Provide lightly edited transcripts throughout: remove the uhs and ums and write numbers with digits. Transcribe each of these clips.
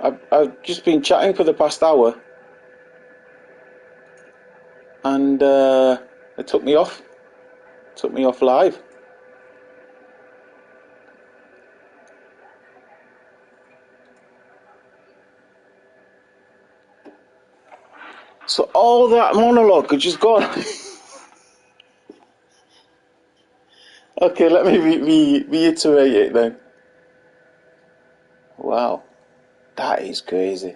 I've just been chatting for the past hour, and it took me off. Took me off live. So all that monologue had just gone. Okay, let me reiterate it then. Wow, that is crazy.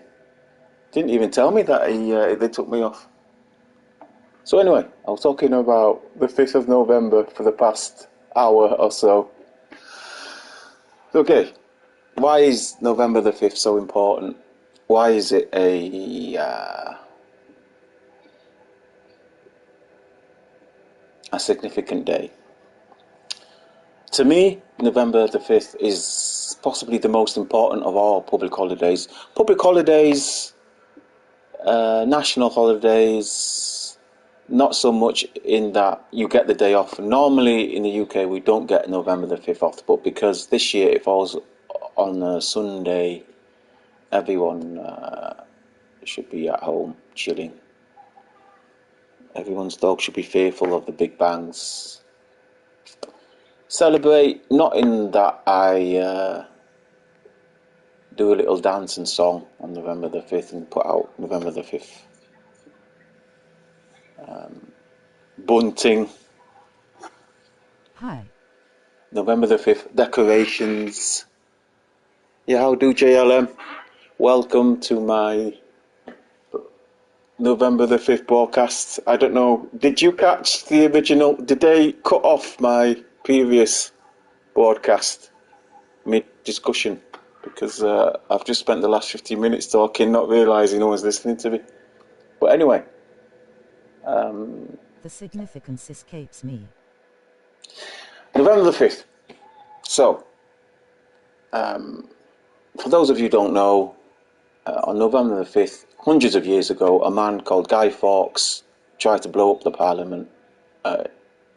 Didn't even tell me that they took me off. So anyway, I was talking about the 5th of November for the past hour or so. Okay, why is November the 5th so important? Why is it a significant day? To me, November the 5th is possibly the most important of all public holidays. Public holidays, national holidays, not so much in that you get the day off. Normally in the UK we don't get November the 5th off, but because this year it falls on a Sunday, everyone should be at home chilling. Everyone's dog should be fearful of the big bangs. Celebrate, not in that I do a little dance and song on November the 5th and put out November the 5th. Bunting. Hi. November the 5th, decorations. Yeah, how do JLM? Welcome to my November the 5th broadcast. I don't know, did you catch the original? Did they cut off my previous broadcast mid-discussion? Because I've just spent the last 15 minutes talking, not realising no one's listening to me. But anyway. The significance escapes me. November the 5th. So, for those of you who don't know, on November the 5th, hundreds of years ago, a man called Guy Fawkes tried to blow up the Parliament.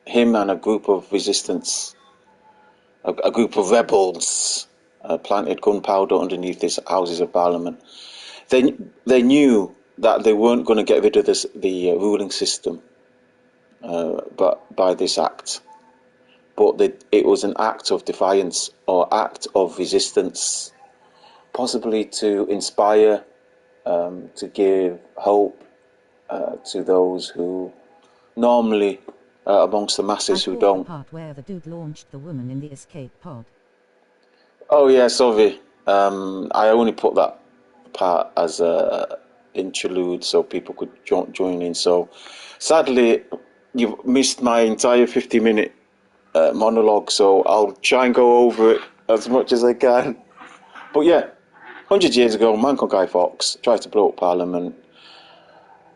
Him and a group of resistance, a group of rebels, planted gunpowder underneath the Houses of Parliament. They knew that they weren't going to get rid of the ruling system but by this act. But it was an act of defiance or act of resistance, possibly to inspire, to give hope to those who normally, amongst the masses who don't. The part where the dude launched the woman in the escape pod. Oh yeah, sorry. I only put that part as a interlude so people could join in. So sadly, you've missed my entire 50-minute monologue, so I'll try and go over it as much as I can. But yeah, 100 years ago, a man called Guy Fawkes tried to blow up Parliament.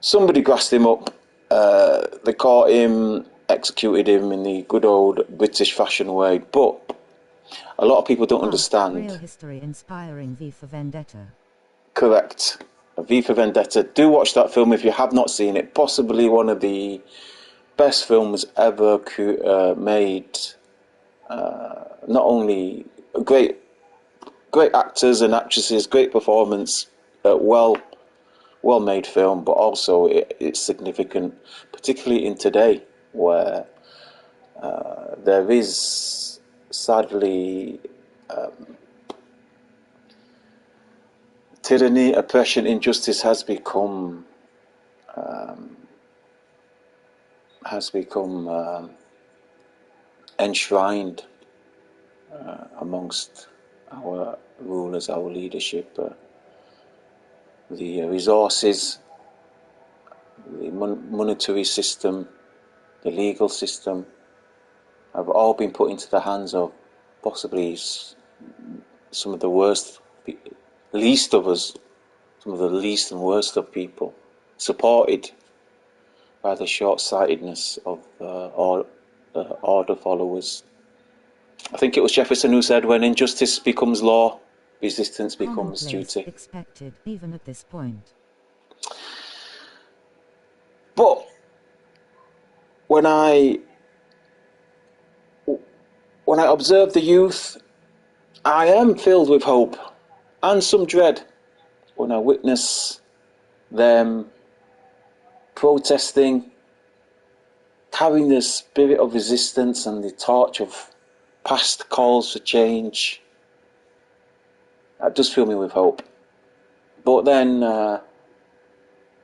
Somebody grassed him up. They caught him, executed him in the good old British fashion way. But a lot of people don't understand. Real history inspiring V for Vendetta. Correct. V for Vendetta. Do watch that film if you have not seen it. Possibly one of the best films ever made. Not only great actors and actresses, great performance, well made film, but also it's significant, particularly in today where there is sadly tyranny, oppression, injustice has become enshrined amongst our rulers, our leadership. The resources, the monetary system, the legal system have all been put into the hands of possibly some of the least of us, some of the least and worst of people, supported by the short-sightedness of order followers. I think it was Jefferson who said, when injustice becomes law, resistance becomes duty. Expected, even at this point. But when I observe the youth, I am filled with hope and some dread. when I witness them protesting, carrying the spirit of resistance and the torch of past calls for change, that does fill me with hope. But then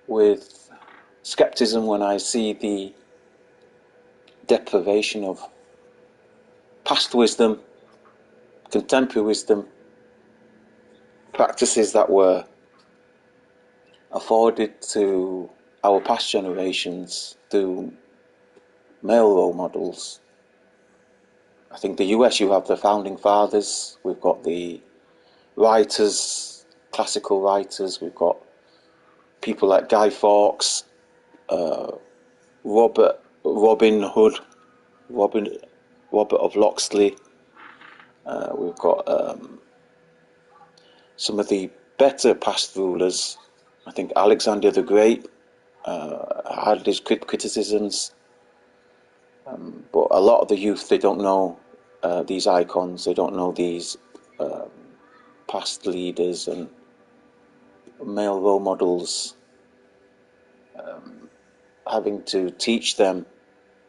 with skepticism when I see the deprivation of past wisdom, contemporary wisdom, practices that were afforded to our past generations through male role models. I think the US, you have the founding fathers, we've got the writers, classical writers, we've got people like Guy Fawkes, Robin Hood, Robert of Locksley. We've got some of the better past rulers. I think Alexander the Great had his criticisms, but a lot of the youth, they don't know these icons, they don't know these past leaders and male role models. Having to teach them,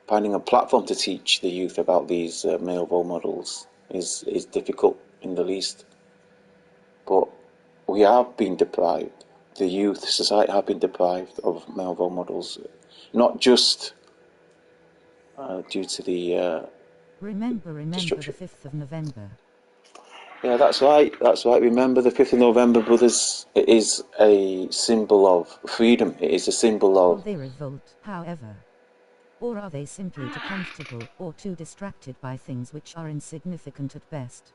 finding a platform to teach the youth about these male role models is difficult in the least. But we have been deprived, the youth, society have been deprived of male role models, not just due to the Remember the destruction. 5th of November. Yeah, that's right. Remember the 5th of November, brothers. It is a symbol of freedom. It is a symbol Will of... they revolt, however? Or are they simply too comfortable or too distracted by things which are insignificant at best?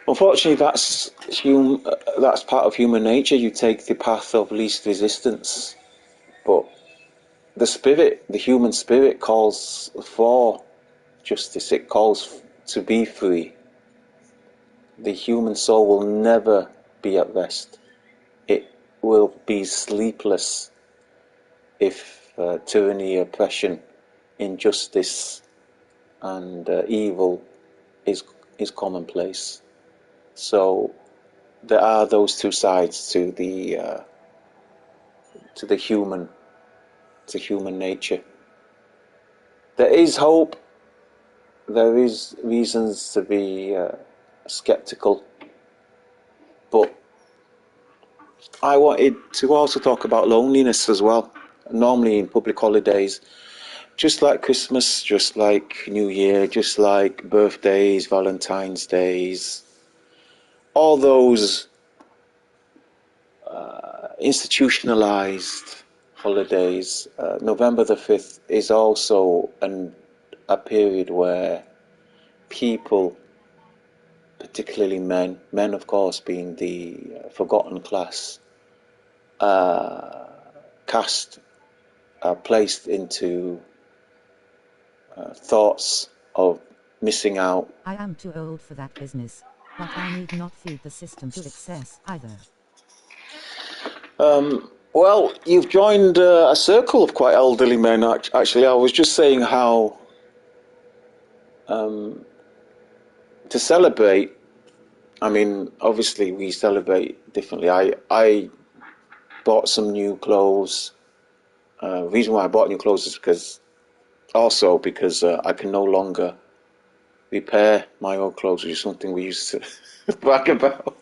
Unfortunately, that's part of human nature. You take the path of least resistance. But the human spirit calls for justice. It calls to be free. The human soul will never be at rest. It will be sleepless if tyranny, oppression, injustice, and evil is commonplace. So there are those two sides to the human nature. There is hope. There is reasons to be skeptical, but I wanted to also talk about loneliness as well. Normally in public holidays, just like Christmas, just like New Year, just like birthdays, Valentine's Days, all those institutionalized holidays, November the 5th is also a period where people, particularly men of course being the forgotten class, placed into thoughts of missing out. I am too old for that business, but I need not feed the system to excess either. Well, you've joined a circle of quite elderly men, actually. I was just saying how to celebrate, I mean, obviously we celebrate differently. I bought some new clothes. The reason why I bought new clothes is because I can no longer repair my old clothes, which is something we used to brag about.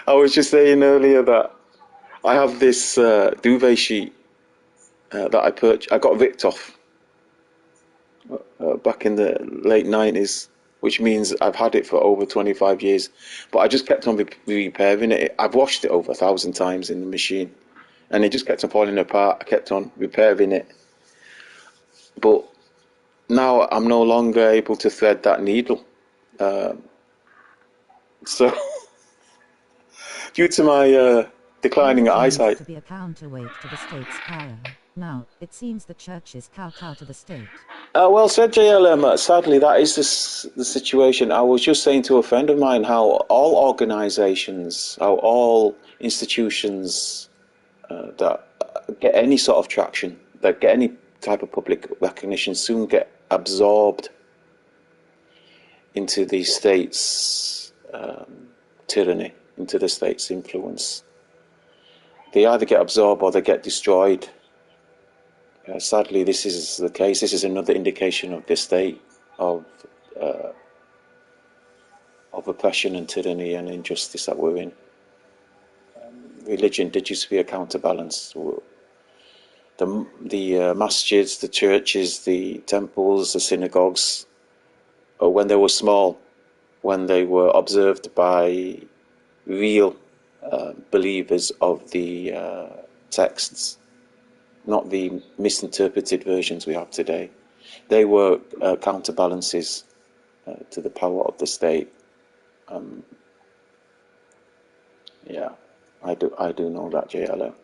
I was just saying earlier that I have this duvet sheet that I got ripped off back in the late 90s, which means I've had it for over 25 years, but I just kept on repairing it. I've washed it over 1,000 times in the machine, and it just kept on falling apart. I kept on repairing it, but now I'm no longer able to thread that needle. So, due to my declining Religion eyesight. used to be a counterweight to the state's power. Now, it seems the churches kowtow to the state. Well said, JLM. Sadly, that is the situation. I was just saying to a friend of mine how all organisations, how all institutions that get any sort of traction, that get any type of public recognition, soon get absorbed into the state's tyranny, into the state's influence. They either get absorbed or they get destroyed. Sadly, this is the case. This is another indication of the state of oppression and tyranny and injustice that we're in. Religion did used to be a counterbalance. The masjids, the churches, the temples, the synagogues, when they were small, when they were observed by real believers of the texts, not the misinterpreted versions we have today, they were counterbalances to the power of the state. Yeah, I do know that, JLM.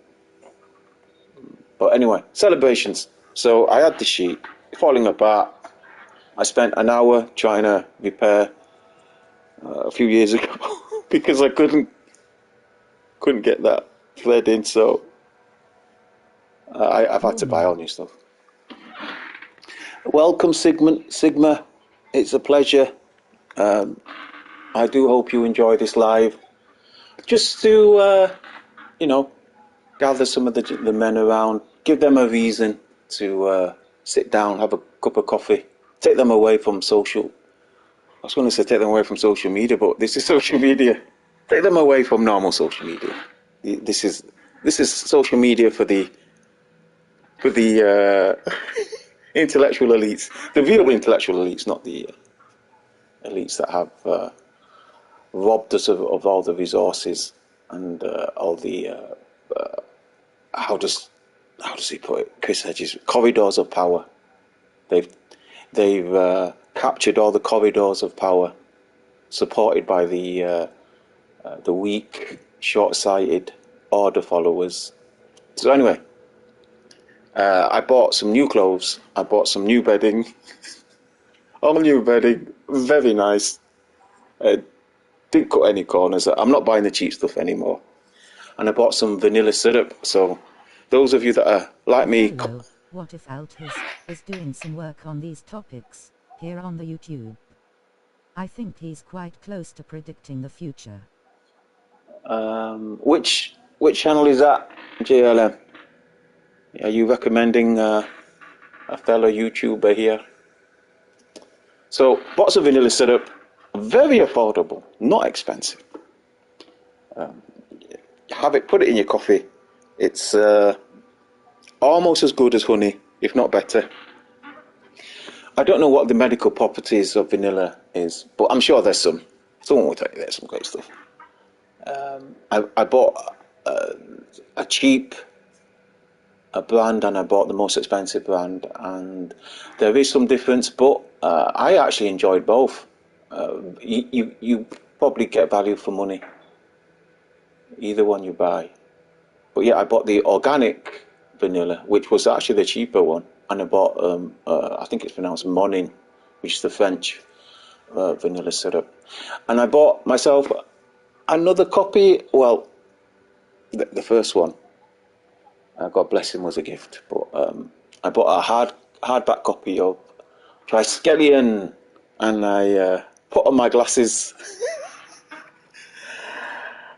But anyway, celebrations. So I had the sheet falling apart. I spent an hour trying to repair a few years ago because I couldn't get that thread in. So I've had to buy all new stuff. Welcome, Sigma. It's a pleasure. I do hope you enjoy this live. Just to, gather some of the men around, give them a reason to sit down, have a cup of coffee, take them away from social. I was going to say take them away from social media, but this is social media. Take them away from normal social media. This is social media for the intellectual elites, the real intellectual elites, not the elites that have robbed us of all the resources and all the how does he put it? Chris Hedges, corridors of power. They've captured all the corridors of power, supported by the weak, short-sighted order followers. So anyway, I bought some new clothes. I bought some new bedding. All new bedding, very nice. Didn't cut any corners. I'm not buying the cheap stuff anymore. And I bought some vanilla syrup. So those of you that are like me... Hello, what if Altus is doing some work on these topics here on the YouTube? I think he's quite close to predicting the future. Which channel is that, JLM? Are you recommending a fellow YouTuber here? So, box of vanilla syrup, very affordable, not expensive. Have it, put it in your coffee. It's almost as good as honey, if not better. I don't know what the medical properties of vanilla is, but I'm sure there's some. Someone will tell you there's some great stuff. I bought a cheap brand and I bought the most expensive brand, and there is some difference, but I actually enjoyed both. You probably get value for money either one you buy. But yeah, I bought the organic vanilla, which was actually the cheaper one, and I bought I think it's pronounced Monin, which is the French vanilla syrup. And I bought myself another copy. Well, the first one, God bless him, was a gift. But I bought a hardback copy of Triskelion, and I put on my glasses.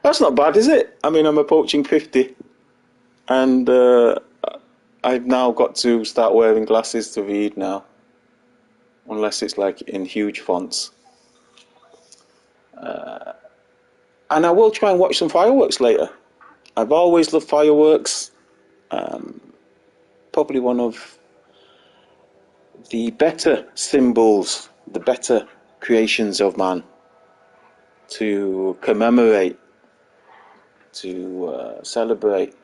That's not bad, is it? I mean, I'm approaching 50, and I've now got to start wearing glasses to read now, unless it's like in huge fonts. And I will try and watch some fireworks later. I've always loved fireworks. Probably one of the better symbols, the better creations of man to commemorate, to celebrate.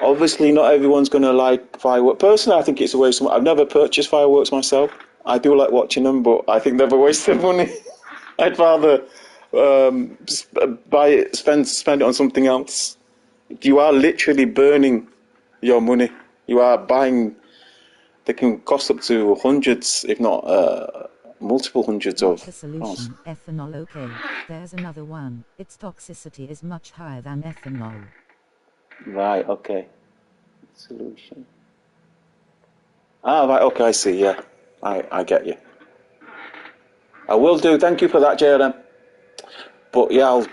Obviously, not everyone's going to like fireworks. Personally, I think it's a waste of money. I've never purchased fireworks myself. I do like watching them, but I think they're a waste of money. I'd rather buy it, spend it on something else. You are literally burning your money. You are buying. They can cost up to hundreds, if not multiple hundreds of the solution, ethanol. Okay, there's another one. Its toxicity is much higher than ethanol. Right, okay. Solution. Right, okay, I see, yeah. I get you. I will do, thank you for that, JLM. But yeah,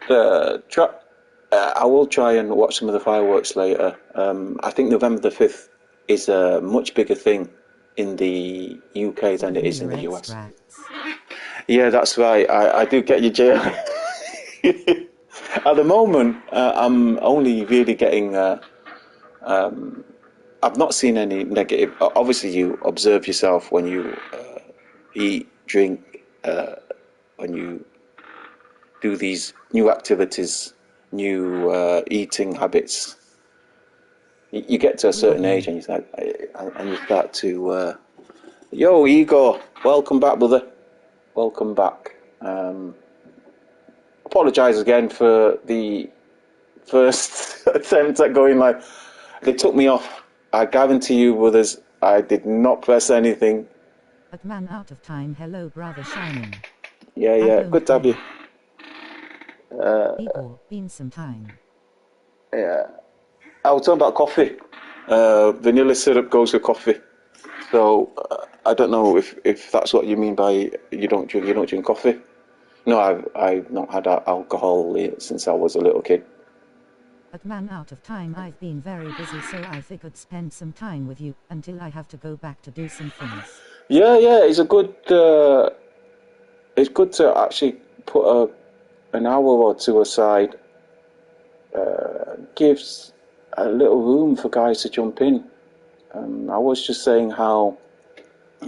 Try, I will try and watch some of the fireworks later. I think November the 5th is a much bigger thing in the UK than it is in Vanilla the US. extracts. Yeah, that's right. I do get you, Jay. At the moment, I'm only really getting. I've not seen any negative. Obviously, you observe yourself when you eat, drink, when you do these new activities, new eating habits. You get to a certain age, and you start to. Yo, Igor, welcome back, brother. Welcome back. Apologise again for the first attempt at going live. They took me off. I guarantee you, brothers, I did not press anything. But man out of time, hello brother Shining. Yeah, I yeah, don't good to have you. Igor, been some time. Yeah, I was talking about coffee. Vanilla syrup goes with coffee. So I don't know if that's what you mean by you don't drink coffee. No, I've not had alcohol since I was a little kid. But man out of time, I've been very busy, so I figured spend some time with you until I have to go back to do some things. Yeah, yeah, it's a good. It's good to actually put an hour or two aside. Gives a little room for guys to jump in. I was just saying how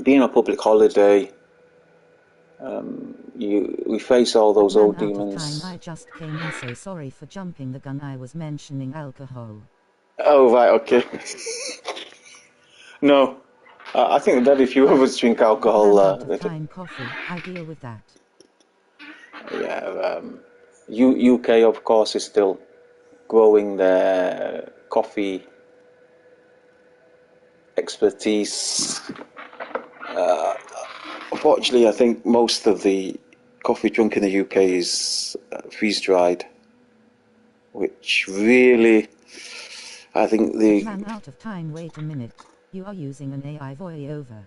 being a public holiday, we face all those Man old out of demons. time, I just came in, so sorry for jumping the gun. I was mentioning alcohol. Oh right, okay. No, I think very few of us drink alcohol. Man out of time, coffee. I deal with that. Yeah, UK of course is still growing their coffee expertise. Unfortunately, I think most of the coffee drunk in the UK is freeze dried, which really, I think Man out of time, wait a minute. You are using an AI voiceover.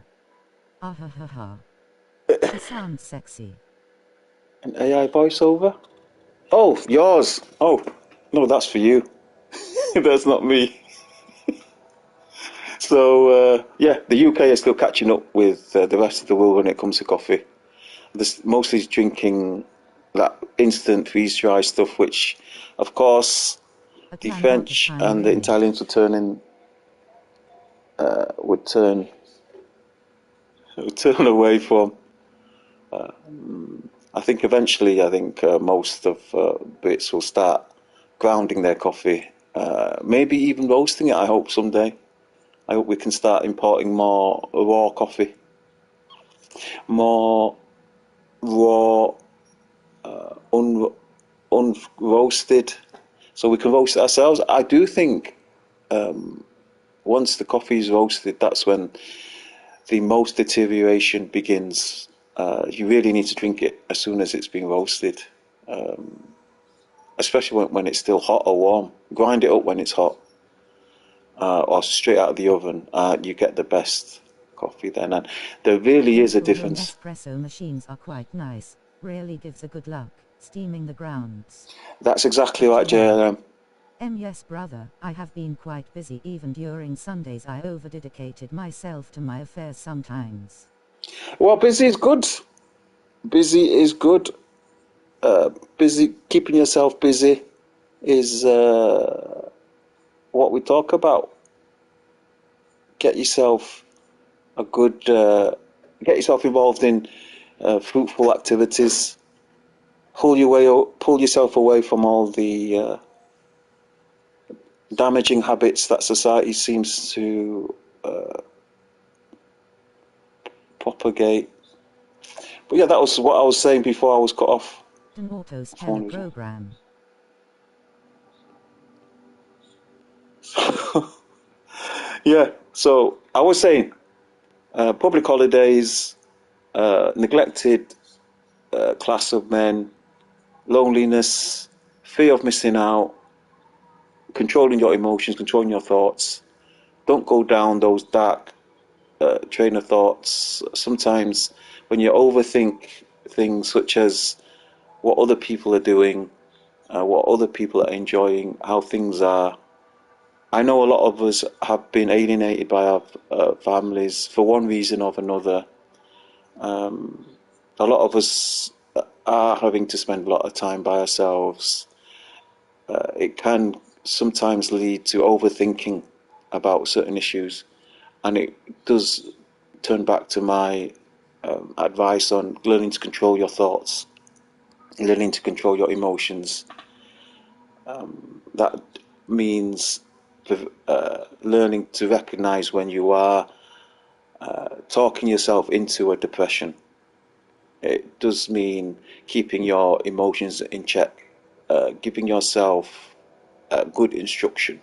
Ah ha ha ha. He sounds sexy. an AI voiceover. Oh, yours. Oh, no, that's for you. That's not me. So yeah, the UK is still catching up with the rest of the world when it comes to coffee. This mostly drinking that instant freeze dry stuff, which, of course, But the man out of French time, and the really. Italians would turn away from. I think eventually, most of Brits will start grounding their coffee, maybe even roasting it. I hope someday. I hope we can start importing more raw coffee, more raw, unroasted, so we can roast it ourselves. I do think once the coffee is roasted, that's when the most deterioration begins. You really need to drink it as soon as it's been roasted, especially when it's still hot or warm. Grind it up when it's hot, or straight out of the oven. You get the best coffee then, and there really is a Local home difference. espresso machines are quite nice. Really gives a good luck, steaming the grounds. That's exactly right, JLM. Yes brother, I have been quite busy. Even during Sundays I over-dedicated myself to my affairs sometimes. Well, busy is good. Busy is good. Busy, keeping yourself busy is what we talk about. Get yourself a good, get yourself involved in fruitful activities. Pull yourself away from all the damaging habits that society seems to propagate. But yeah, that was what I was saying before I was cut off. An auto-scanner program. Yeah, so I was saying, public holidays, neglected class of men, loneliness, fear of missing out, controlling your emotions, controlling your thoughts. Don't go down those dark train of thoughts. Sometimes when you overthink things such as what other people are doing, what other people are enjoying, how things are. I know a lot of us have been alienated by our families for one reason or another. A lot of us are having to spend a lot of time by ourselves. It can sometimes lead to overthinking about certain issues, and it does turn back to my advice on learning to control your thoughts, learning to control your emotions. That means learning to recognize when you are talking yourself into a depression. It does mean keeping your emotions in check, giving yourself good instruction,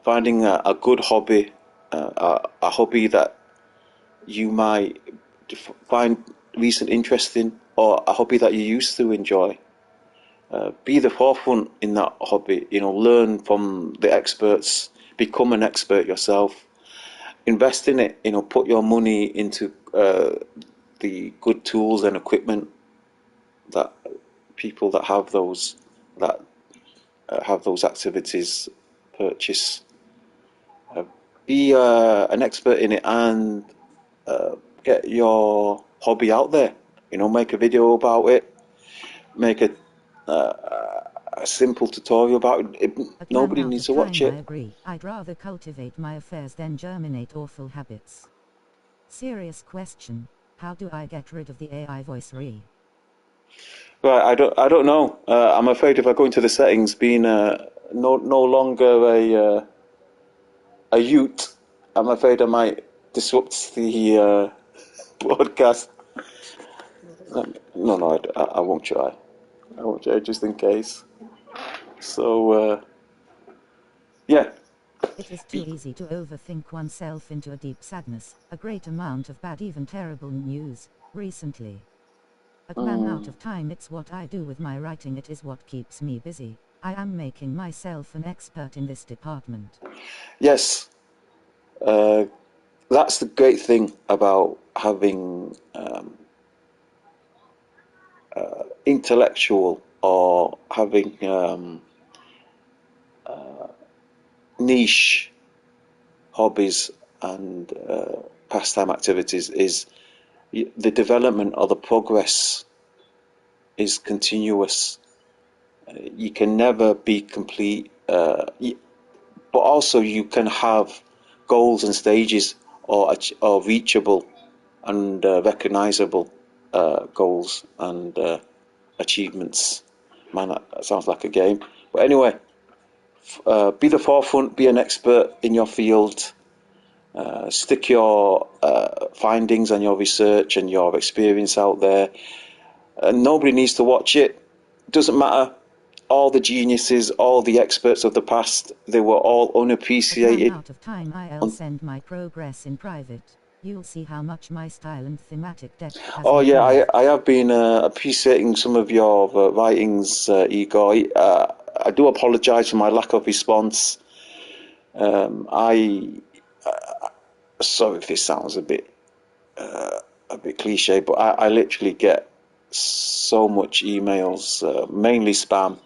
finding a good hobby, a hobby that you might find recent interest in, or a hobby that you used to enjoy. Be the forefront in that hobby. Learn from the experts, become an expert yourself, invest in it. Put your money into the good tools and equipment that people that have those activities purchase. Be an expert in it and get your hobby out there. Make a video about it. Make a simple tutorial about it. Nobody needs to watch it. I agree. I'd rather cultivate my affairs than germinate awful habits. Serious question. How do I get rid of the AI voice re? Right, I don't know. I'm afraid if I go into the settings, being no longer a Ute, I'm afraid I might disrupt the broadcast. No, I won't try. I won't try, just in case. So, yeah. It is too easy to overthink oneself into a deep sadness, a great amount of bad, even terrible news, recently. But ran out of time. It's what I do with my writing, it is what keeps me busy. I am making myself an expert in this department. Yes. That's the great thing about having intellectual or having niche hobbies and pastime activities is the development or the progress is continuous. You can never be complete, but also you can have goals and stages or reachable and recognizable goals and achievements. Man, that sounds like a game. But anyway, be the forefront, be an expert in your field. Stick your findings and your research and your experience out there. And nobody needs to watch it. Doesn't matter. All the geniuses, all the experts of the past, they were all unappreciated. Out of time, I'll send my progress in private. You'll see how much my style and thematic depth has Oh improved. yeah, I have been appreciating some of your writings, Igor. I do apologise for my lack of response. Sorry if this sounds a bit cliche, but I literally get so much emails, mainly spam.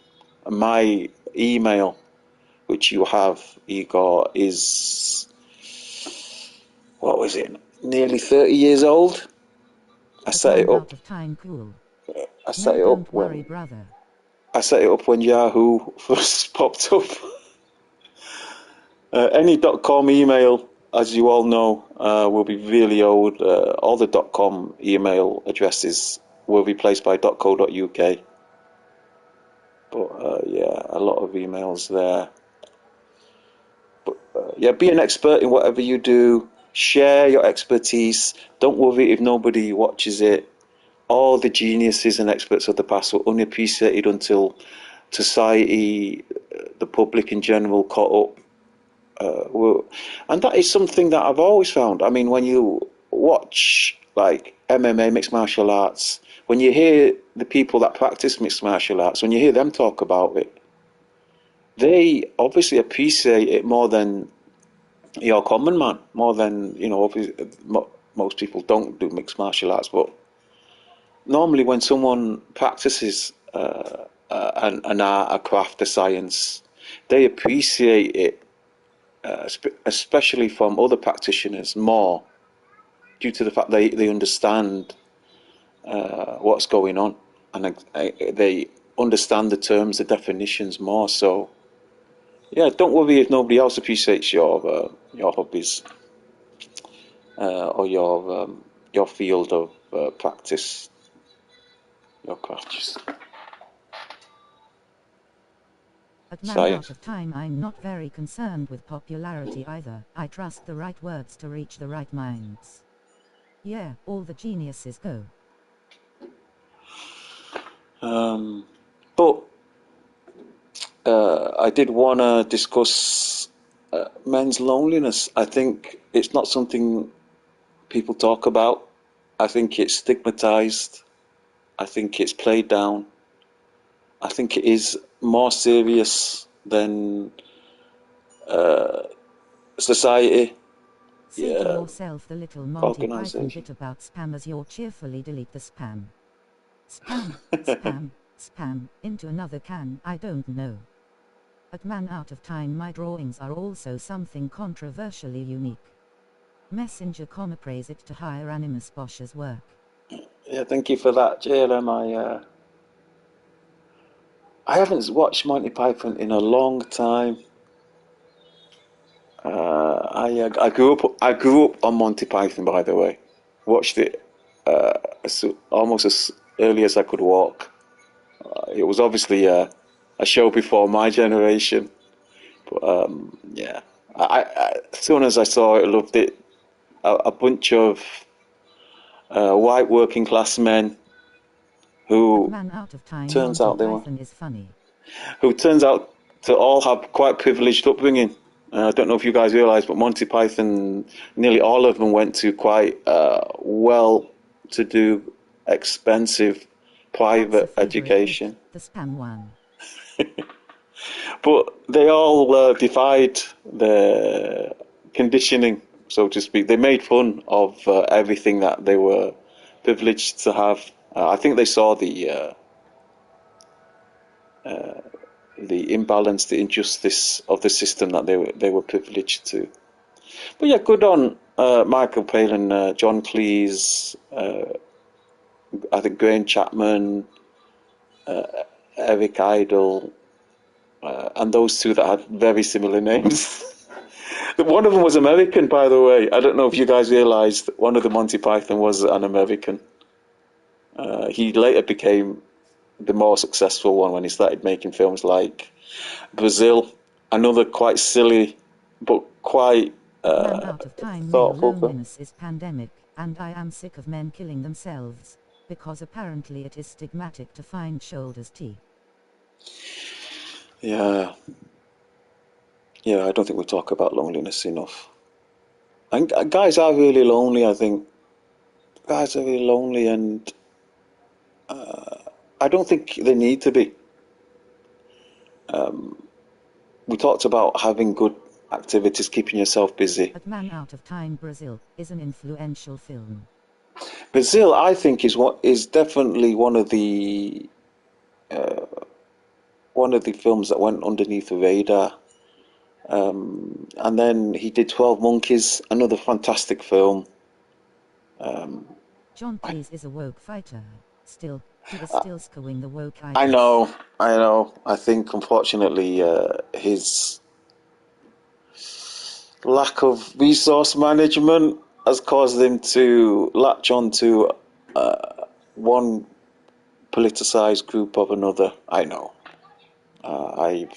My email, which you have, Igor, is, what was it, nearly 30 years old? I set it up. Out of time, cool. I set it up when. Worry, brother. I set it up when Yahoo first popped up. Any .com email, as you all know, will be really old. All the .com email addresses were replaced by .co.uk. But yeah, a lot of emails there. But yeah, be an expert in whatever you do. Share your expertise. Don't worry if nobody watches it. All the geniuses and experts of the past were unappreciated until society, the public in general, caught up. And that is something that I've always found. I mean, when you watch like MMA, mixed martial arts, when you hear the people that practice mixed martial arts, when you hear them talk about it, they obviously appreciate it more than your common man, more than, obviously, most people don't do mixed martial arts, but normally when someone practices an art, a craft, a science, they appreciate it, especially from other practitioners, more due to the fact they understand what's going on, and they understand the terms, the definitions more. So, yeah, don't worry if nobody else appreciates your hobbies or your field of practice, your crafts. At Man Science. Out of Time, I'm not very concerned with popularity either. I trust the right words to reach the right minds. Yeah, all the geniuses go. But I did want to discuss men's loneliness. I think it's not something people talk about. I think it's stigmatized. I think it's played down. I think it is more serious than society, Say to yourself the little Monty Python organization. bit about spam as you cheerfully delete the spam. Spam, spam, spam, into another can, I don't know. At Man Out of Time, my drawings are also something controversially unique. Messenger, praise it to Hieronymus Bosch's work. Yeah, thank you for that, JLM. I haven't watched Monty Python in a long time. I grew up on Monty Python, by the way. Watched it almost as early as I could walk. It was obviously a show before my generation, but yeah. As soon as I saw it, I loved it. A bunch of white working class men who Man Out of Time, turns Monty out they were Python is funny. who turns out to all have quite privileged upbringing. I don't know if you guys realise, but Monty Python, nearly all of them went to quite well-to-do, expensive, private education. Bit, the spam one. But they all defied the conditioning, so to speak. They made fun of everything that they were privileged to have. I think they saw the imbalance, the injustice of the system that they were privileged to. But yeah, good on Michael Palin, John Cleese, I think Graham Chapman, Eric Idle, and those two that had very similar names. One of them was American, by the way. I don't know if you guys realised one of the Monty Python was an American. He later became the more successful one when he started making films like Brazil, another quite silly but quite Man Out of Time, thoughtful film. loneliness is pandemic, and I am sick of men killing themselves, because apparently it is stigmatic to find shoulders tea. Yeah. Yeah, I don't think we talk about loneliness enough. And guys are really lonely, I think. Guys are really lonely, and I don't think they need to be. We talked about having good activities, keeping yourself busy. At Man Out of Time, Brazil is an influential film. Brazil, I think, is definitely one of the films that went underneath the radar. And then he did 12 Monkeys, another fantastic film. John Cleese is a woke fighter. Still, he is still screwing the woke itis. I know. I think, unfortunately, his lack of resource management has caused him to latch on to one politicized group of another. I know. I've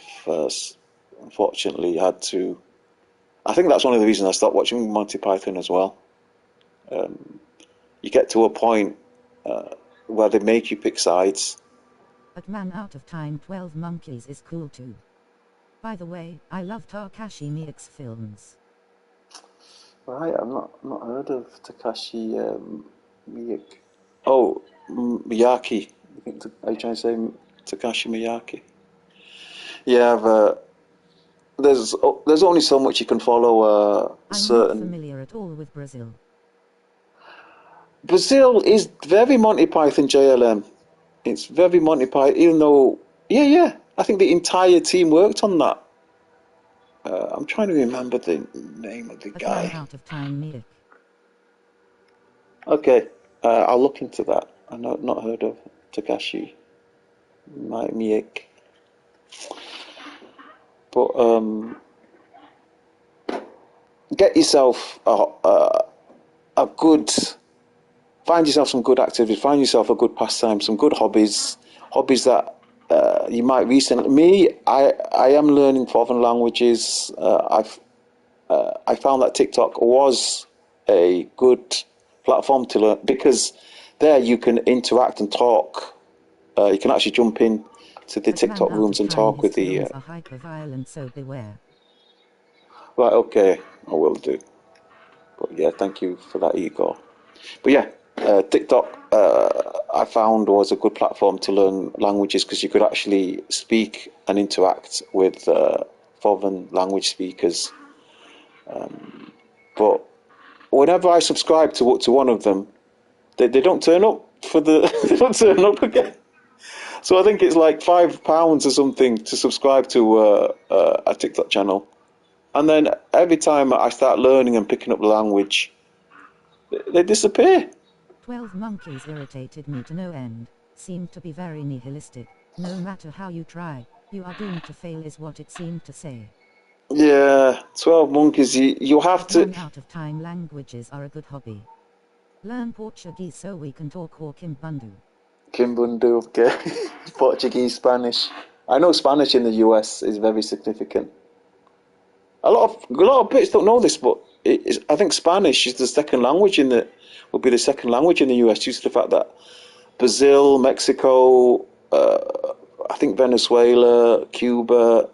unfortunately had to. I think that's one of the reasons I stopped watching Monty Python as well. You get to a point where they make you pick sides. At Man Out of Time, 12 Monkeys is cool too. By the way, I love Takashi Miike's films. Right, I've not heard of Takashi Miike. Oh, Miyake. Are you trying to say Takashi Miyake? Yeah, there's only so much you can follow. I'm not familiar at all with Brazil. Brazil is very Monty Python, JLM. It's very Monty Python, even though Yeah, yeah. I think the entire team worked on that. I'm trying to remember the name of the At man guy. out of time Miek. Okay, I'll look into that. I've not heard of Takashi Miike, but get yourself a good, find yourself some good activities, find yourself a good pastime, some good hobbies, hobbies that you might recently. Me, I am learning foreign languages. I found that TikTok was a good platform to learn because there you can interact and talk. You can actually jump in to the At man TikTok out rooms of and time talk his with the. films are hyper-violent, so beware. Right, okay, I will do. But yeah, thank you for that, Igor. But yeah, TikTok I found was a good platform to learn languages because you could actually speak and interact with foreign language speakers. But whenever I subscribe to one of them, they don't turn up for the they don't turn up again. So I think it's like £5 or something to subscribe to a TikTok channel, and then every time I start learning and picking up the language, they disappear. 12 Monkeys irritated me to no end. Seemed to be very nihilistic. No matter how you try, you are doomed to fail is what it seemed to say. Yeah, 12 Monkeys. You have At to. man out of time languages are a good hobby. Learn Portuguese so we can talk or Kimbundu. Kimbundu, okay. Portuguese, Spanish. I know Spanish in the US is very significant. A lot of Brits don't know this, but I think Spanish is the second language in the would be the second language in the US due to the fact that Brazil, Mexico, I think Venezuela, Cuba,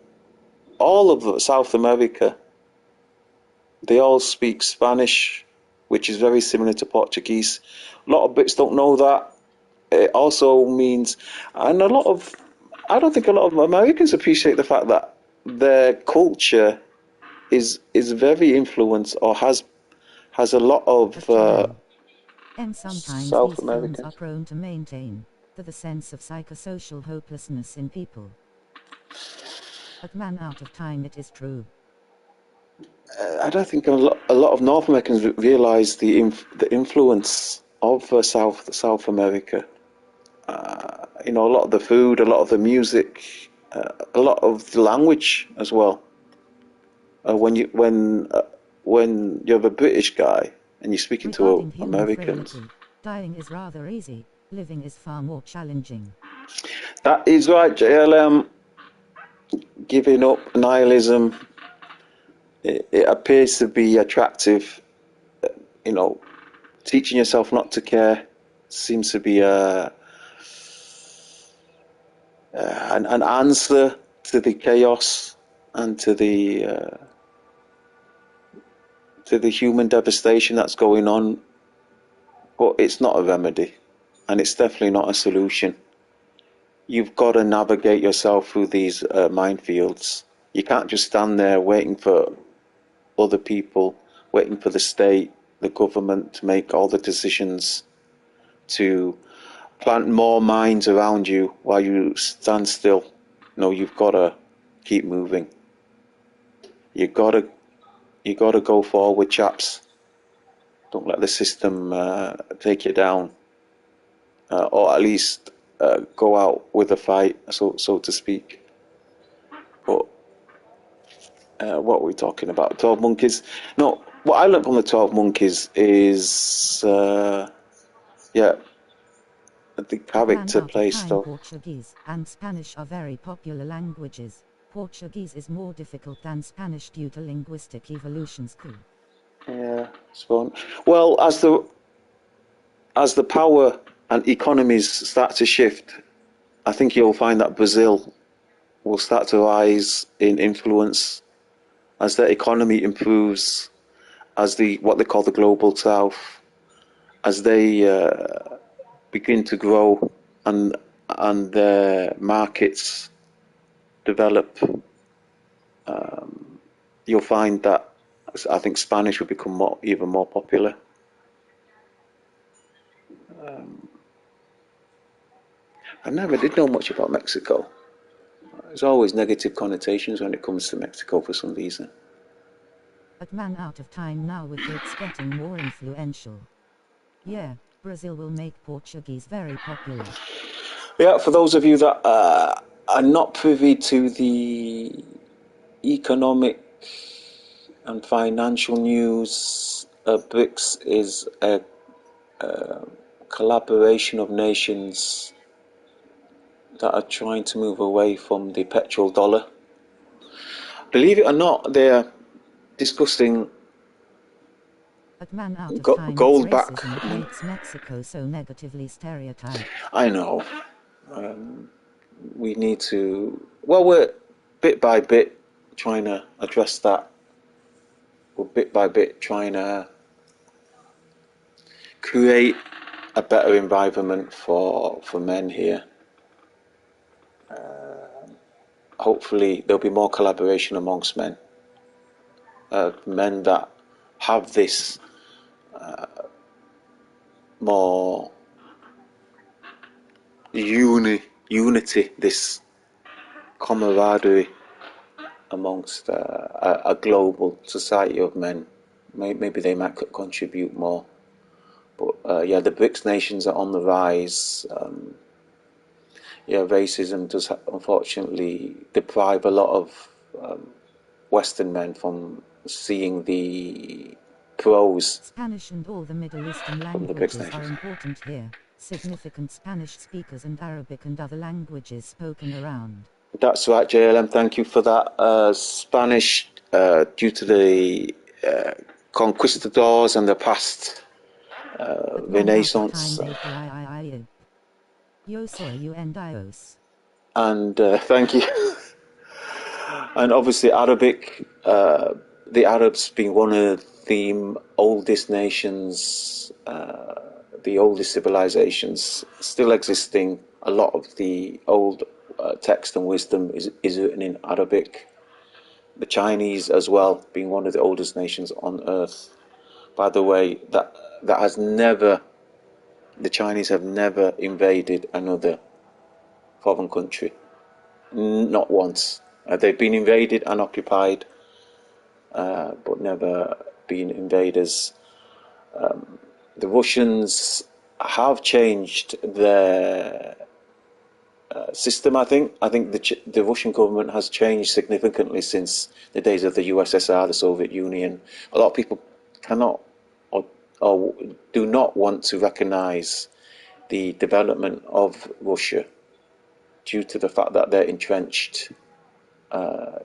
all of South America, they all speak Spanish, which is very similar to Portuguese. A lot of Brits don't know that. It also means, and I don't think a lot of Americans appreciate the fact that their culture is very influenced or has a lot At of Japan. And sometimes South these films are Americans. prone to maintain the sense of psychosocial hopelessness in people. At man out of time it is true. I don't think a lot of North Americans realize the influence of South America. You know, a lot of the food, a lot of the music, a lot of the language as well. When you're a British guy and you're speaking to Regarding human Americans, frailty, dying is rather easy, living is far more challenging. that is right, JLM. Giving up, nihilism. It appears to be attractive. You know, teaching yourself not to care seems to be an answer to the chaos and to the human devastation that's going on, but it's not a remedy, and it's definitely not a solution. You've got to navigate yourself through these minefields. You can't just stand there waiting for other people, waiting for the state, the government to make all the decisions to plant more mines around you while you stand still. No, you've got to keep moving. You got to go forward, chaps. Don't let the system take you down, or at least go out with a fight, so to speak. But what are we talking about? 12 Monkeys? No, what I learned from the 12 Monkeys is, yeah, the At man character out of play time stuff. Portuguese and Spanish are very popular languages. Portuguese is more difficult than Spanish due to linguistic evolutions. Cool. Yeah, spawn. Well, as the power and economies start to shift, I think you'll find that Brazil will start to rise in influence as their economy improves, as the what they call the global south, as they begin to grow and their markets develop. You'll find that I think Spanish will become even more popular. I never did know much about Mexico. There's always negative connotations when it comes to Mexico for some reason. But man, out of time now with Brits getting more influential. Yeah, Brazil will make Portuguese very popular. Yeah, for those of you that are not privy to the economic and financial news, BRICS is a collaboration of nations that are trying to move away from the petrodollar. Believe it or not, they're discussing But man, out of time, gold it's back. racism that makes Mexico so negatively stereotyped. I know. We need to. Well, we're bit by bit trying to address that. We're bit by bit trying to create a better environment for men here. Hopefully, there'll be more collaboration amongst men. Men that have this more unity, this camaraderie amongst a global society of men. Maybe they might contribute more. But yeah, the BRICS nations are on the rise. Yeah, racism does unfortunately deprive a lot of Western men from seeing the pros. Spanish and all the Middle Eastern languages are important here. Significant Spanish speakers and Arabic and other languages spoken around. That's right, JLM. Thank you for that. Spanish, due to the conquistadors and the past Renaissance. And thank you. And obviously Arabic, the Arabs being one of the oldest nations, the oldest civilizations still existing. A lot of the old text and wisdom is written in Arabic. The Chinese as well, being one of the oldest nations on earth. By the way, that has never, the Chinese have never invaded another foreign country. Not once. They've been invaded and occupied, but never been invaders. The Russians have changed their system, I think. I think the Russian government has changed significantly since the days of the USSR, the Soviet Union. A lot of people cannot or do not want to recognize the development of Russia due to the fact that they're entrenched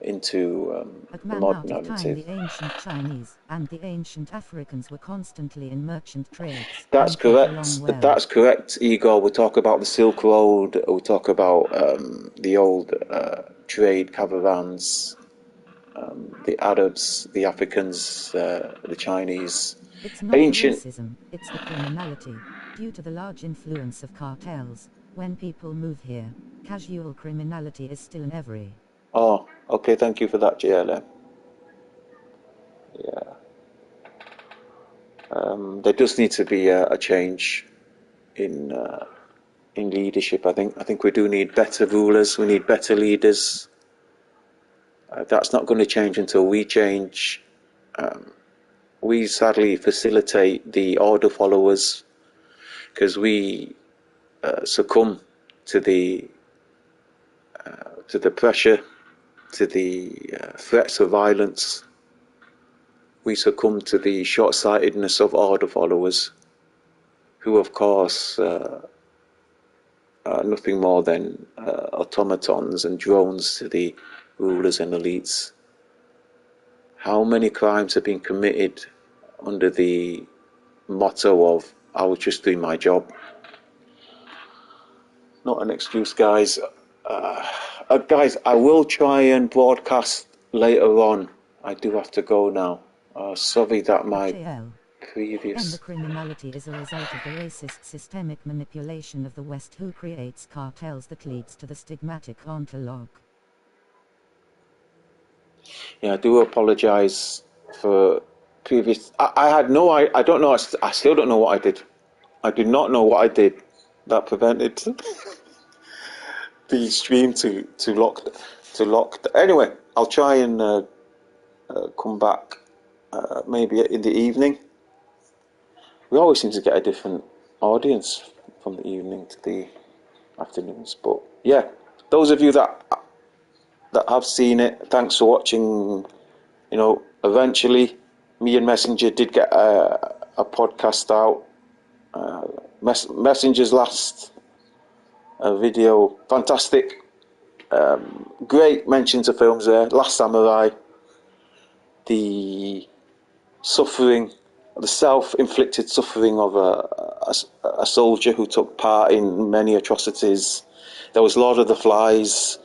into the modern narrative. The ancient Chinese and the ancient Africans were constantly in merchant trades. That's correct. Well. That's correct, Igor. We talk about the Silk Road. We talk about the old trade caravans, the Arabs, the Africans, the Chinese. It's not ancient racism, it's the criminality. Due to the large influence of cartels, when people move here, casual criminality is still in every. Oh, okay, thank you for that, JLM. Yeah. There does need to be a change in leadership. I think we do need better rulers. We need better leaders. That's not going to change until we change. We sadly facilitate the order followers because we succumb to the pressure, to the threats of violence. We succumb to the short-sightedness of order followers, who of course are nothing more than automatons and drones to the rulers and elites. How many crimes have been committed under the motto of "I was just doing my job"? Not an excuse, guys. Guys, I will try and broadcast later on. I do have to go now. Sorry that my previous... And the criminality is a result of the racist systemic manipulation of the West, who creates cartels that leads to the stigmatic ontologue. Yeah, I do apologize for previous... I had no... I don't know. I still don't know what I did. I do not know what I did that prevented the stream to lock. Anyway, I'll try and come back maybe in the evening. We always seem to get a different audience from the evening to the afternoons. But yeah, those of you that have seen it, thanks for watching. You know, eventually, me and Messenger did get a podcast out. Messenger's last video, fantastic. Great mention to films there. Last Samurai, the suffering, the self-inflicted suffering of a soldier who took part in many atrocities. There was Lord of the Flies,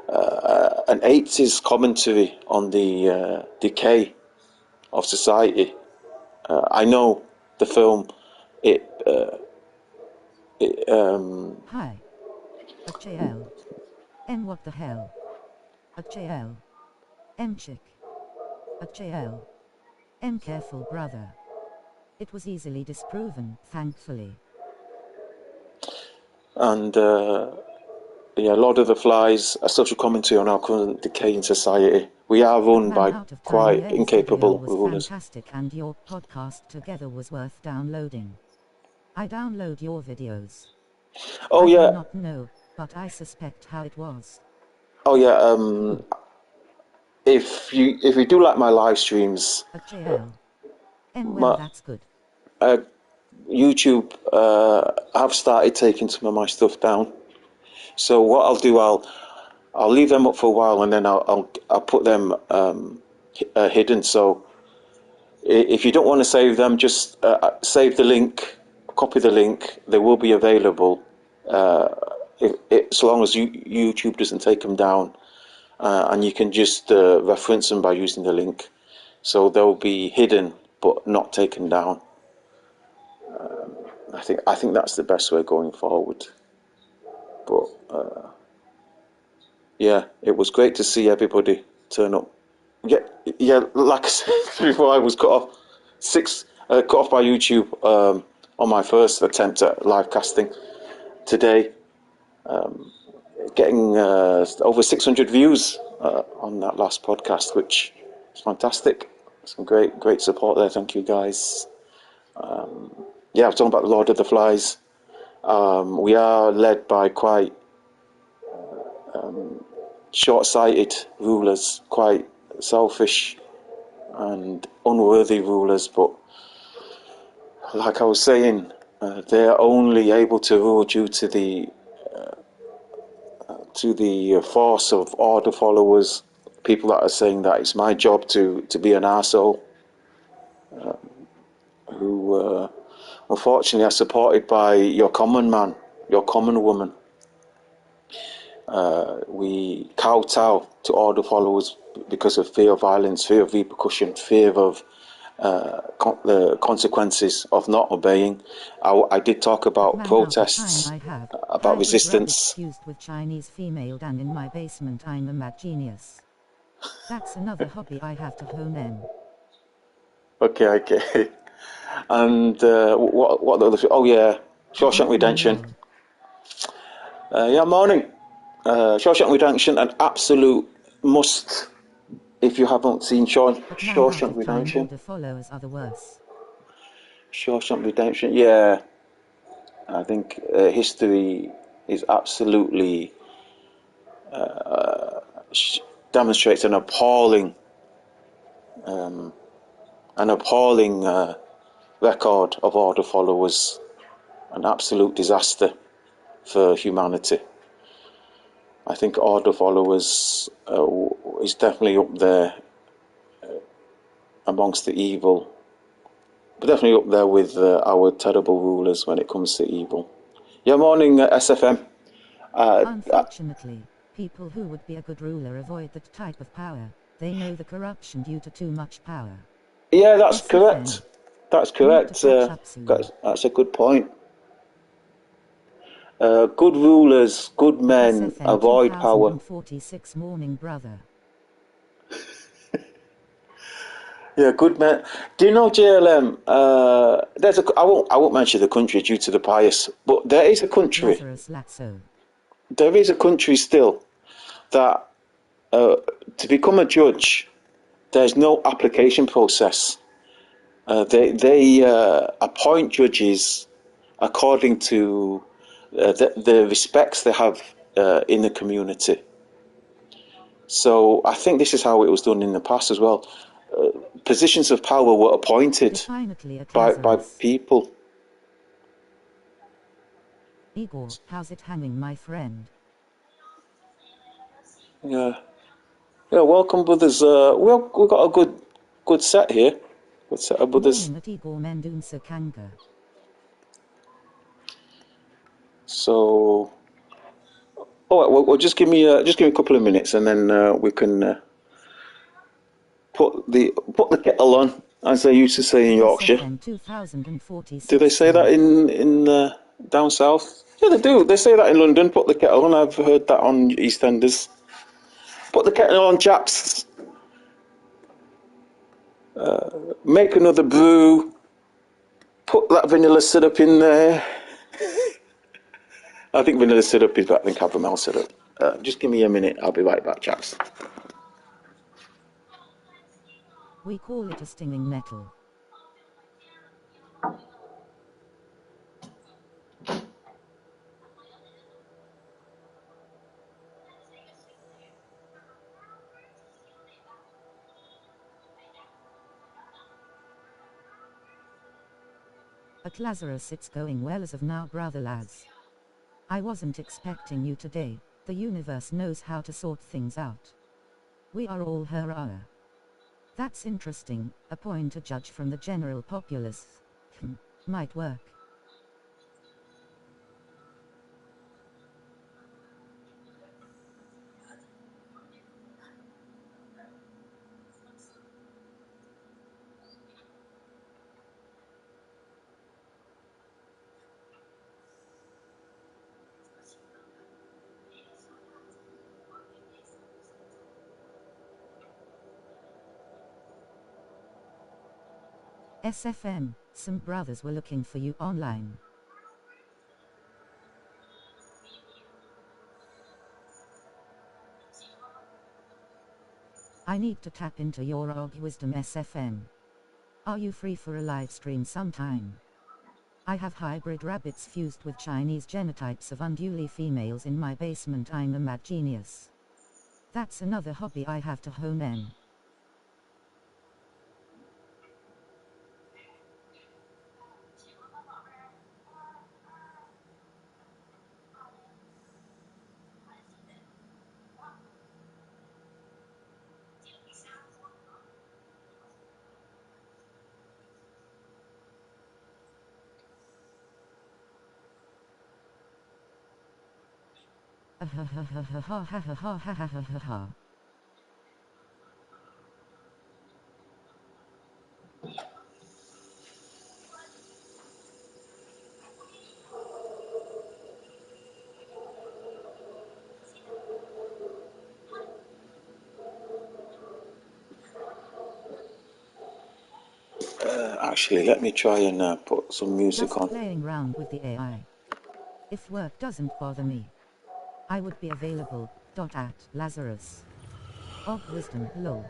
an 80s commentary on the decay of society. I know the film, Hi. HL. And what the hell? HL. M chick. HL. M careful brother. It was easily disproven, thankfully. And yeah, Lord of the Flies, a social commentary on our current decay in society. We are run by quite incapable rulers. Fantastic, and your podcast together was worth downloading. I download your videos. Oh I yeah. do not know, but I suspect how it was. Oh yeah. If you do like my live streams, And well, that's good. YouTube have started taking some of my stuff down. So what I'll do, I'll leave them up for a while, and then I'll put them hidden. So if you don't want to save them, just save the link, copy the link. They will be available as long as YouTube doesn't take them down, and you can just reference them by using the link. So they'll be hidden but not taken down. I think that's the best way going forward. But yeah, it was great to see everybody turn up. Yeah. Like I said before, I was cut off by YouTube on my first attempt at live casting today. Getting over 600 views on that last podcast, which is fantastic. Some great support there. Thank you, guys. Yeah, I was talking about the Lord of the Flies. We are led by quite short-sighted rulers, quite selfish and unworthy rulers, but like I was saying, they're only able to rule due to the force of order followers, people that are saying that it's my job to be an arsehole, who unfortunately are supported by your common man, your common woman. We kowtow to order followers because of fear of violence, fear of repercussion, fear of the consequences of not obeying. I did talk about protests, about resistance. Used with Chinese female, and in my basement I'm a mad genius. That's another hobby I have to hone in. Okay. And what the other? Oh yeah, Shawshank Redemption. Yeah, morning. Shawshank Redemption, an absolute must if you haven't seen Shawshank Redemption. The followers are the worst. Shawshank Redemption, yeah. I think history is absolutely demonstrates an appalling record of order followers, an absolute disaster for humanity. I think order followers is definitely up there amongst the evil, but definitely up there with our terrible rulers when it comes to evil. Yeah, morning SFM. Unfortunately, people who would be a good ruler avoid that type of power. They know the corruption due to too much power. Yeah, that's correct. That's correct. That's a good point. Good rulers, good men avoid power. 46 morning, brother. Yeah, good men. Do you know JLM? I won't mention the country due to the bias, but there is a country. there is a country still that to become a judge, there's no application process. They appoint judges according to the respects they have in the community. So I think this is how it was done in the past as well. Positions of power were appointed by people. Igor, how's it hanging, my friend? Yeah, welcome, brothers. We've got a good set here. Good set of brothers. Morning at Igor Mendun Sakanga. So, well, just give me a couple of minutes, and then we can put the kettle on, as they used to say in Yorkshire. Do they say that in down south? Yeah, they do. They say that in London. Put the kettle on. I've heard that on EastEnders. Put the kettle on, chaps. Make another brew. Put that vanilla syrup in there. I think vanilla syrup is better than caramel syrup. Just give me a minute. I'll be right back, chaps. We call it a stinging nettle. At Lazarus, it's going well as of now, brother lads. I wasn't expecting you today. The universe knows how to sort things out. We are all hurrah. That's interesting. Appoint a judge from the general populace. Might work. SFM, some brothers were looking for you online. I need to tap into your org wisdom, SFM. Are you free for a live stream sometime? I have hybrid rabbits fused with Chinese genotypes of unduly females in my basement. I'm a mad genius. That's another hobby I have to hone in. Actually, let me try and put some music Just on. playing around with the AI. If work doesn't bother me, I would be available. At Lazarus. Org wisdom, lol.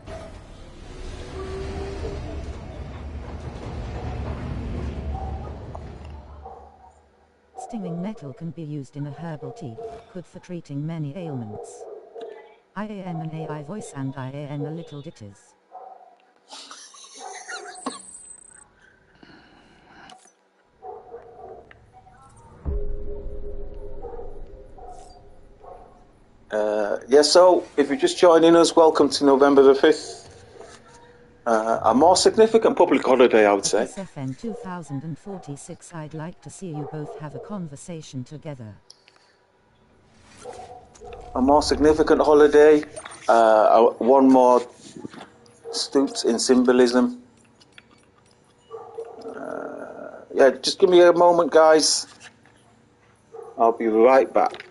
Stinging nettle can be used in a herbal tea, good for treating many ailments. I am an AI voice and I am a little ditties. So if you're just joining us, welcome to November the 5th. A more significant public holiday, I would say. SFN 2046, I'd like to see you both have a conversation together. A more significant holiday, one more steeped in symbolism. Yeah, just give me a moment, guys. I'll be right back.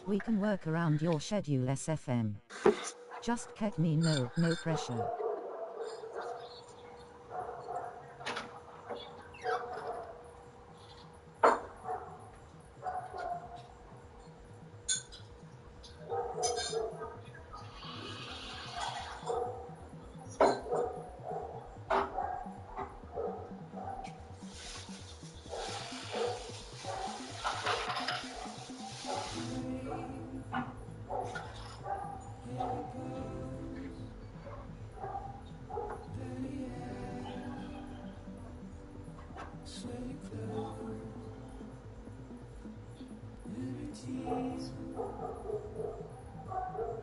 We can work around your schedule, SFM. Just let me know, no pressure.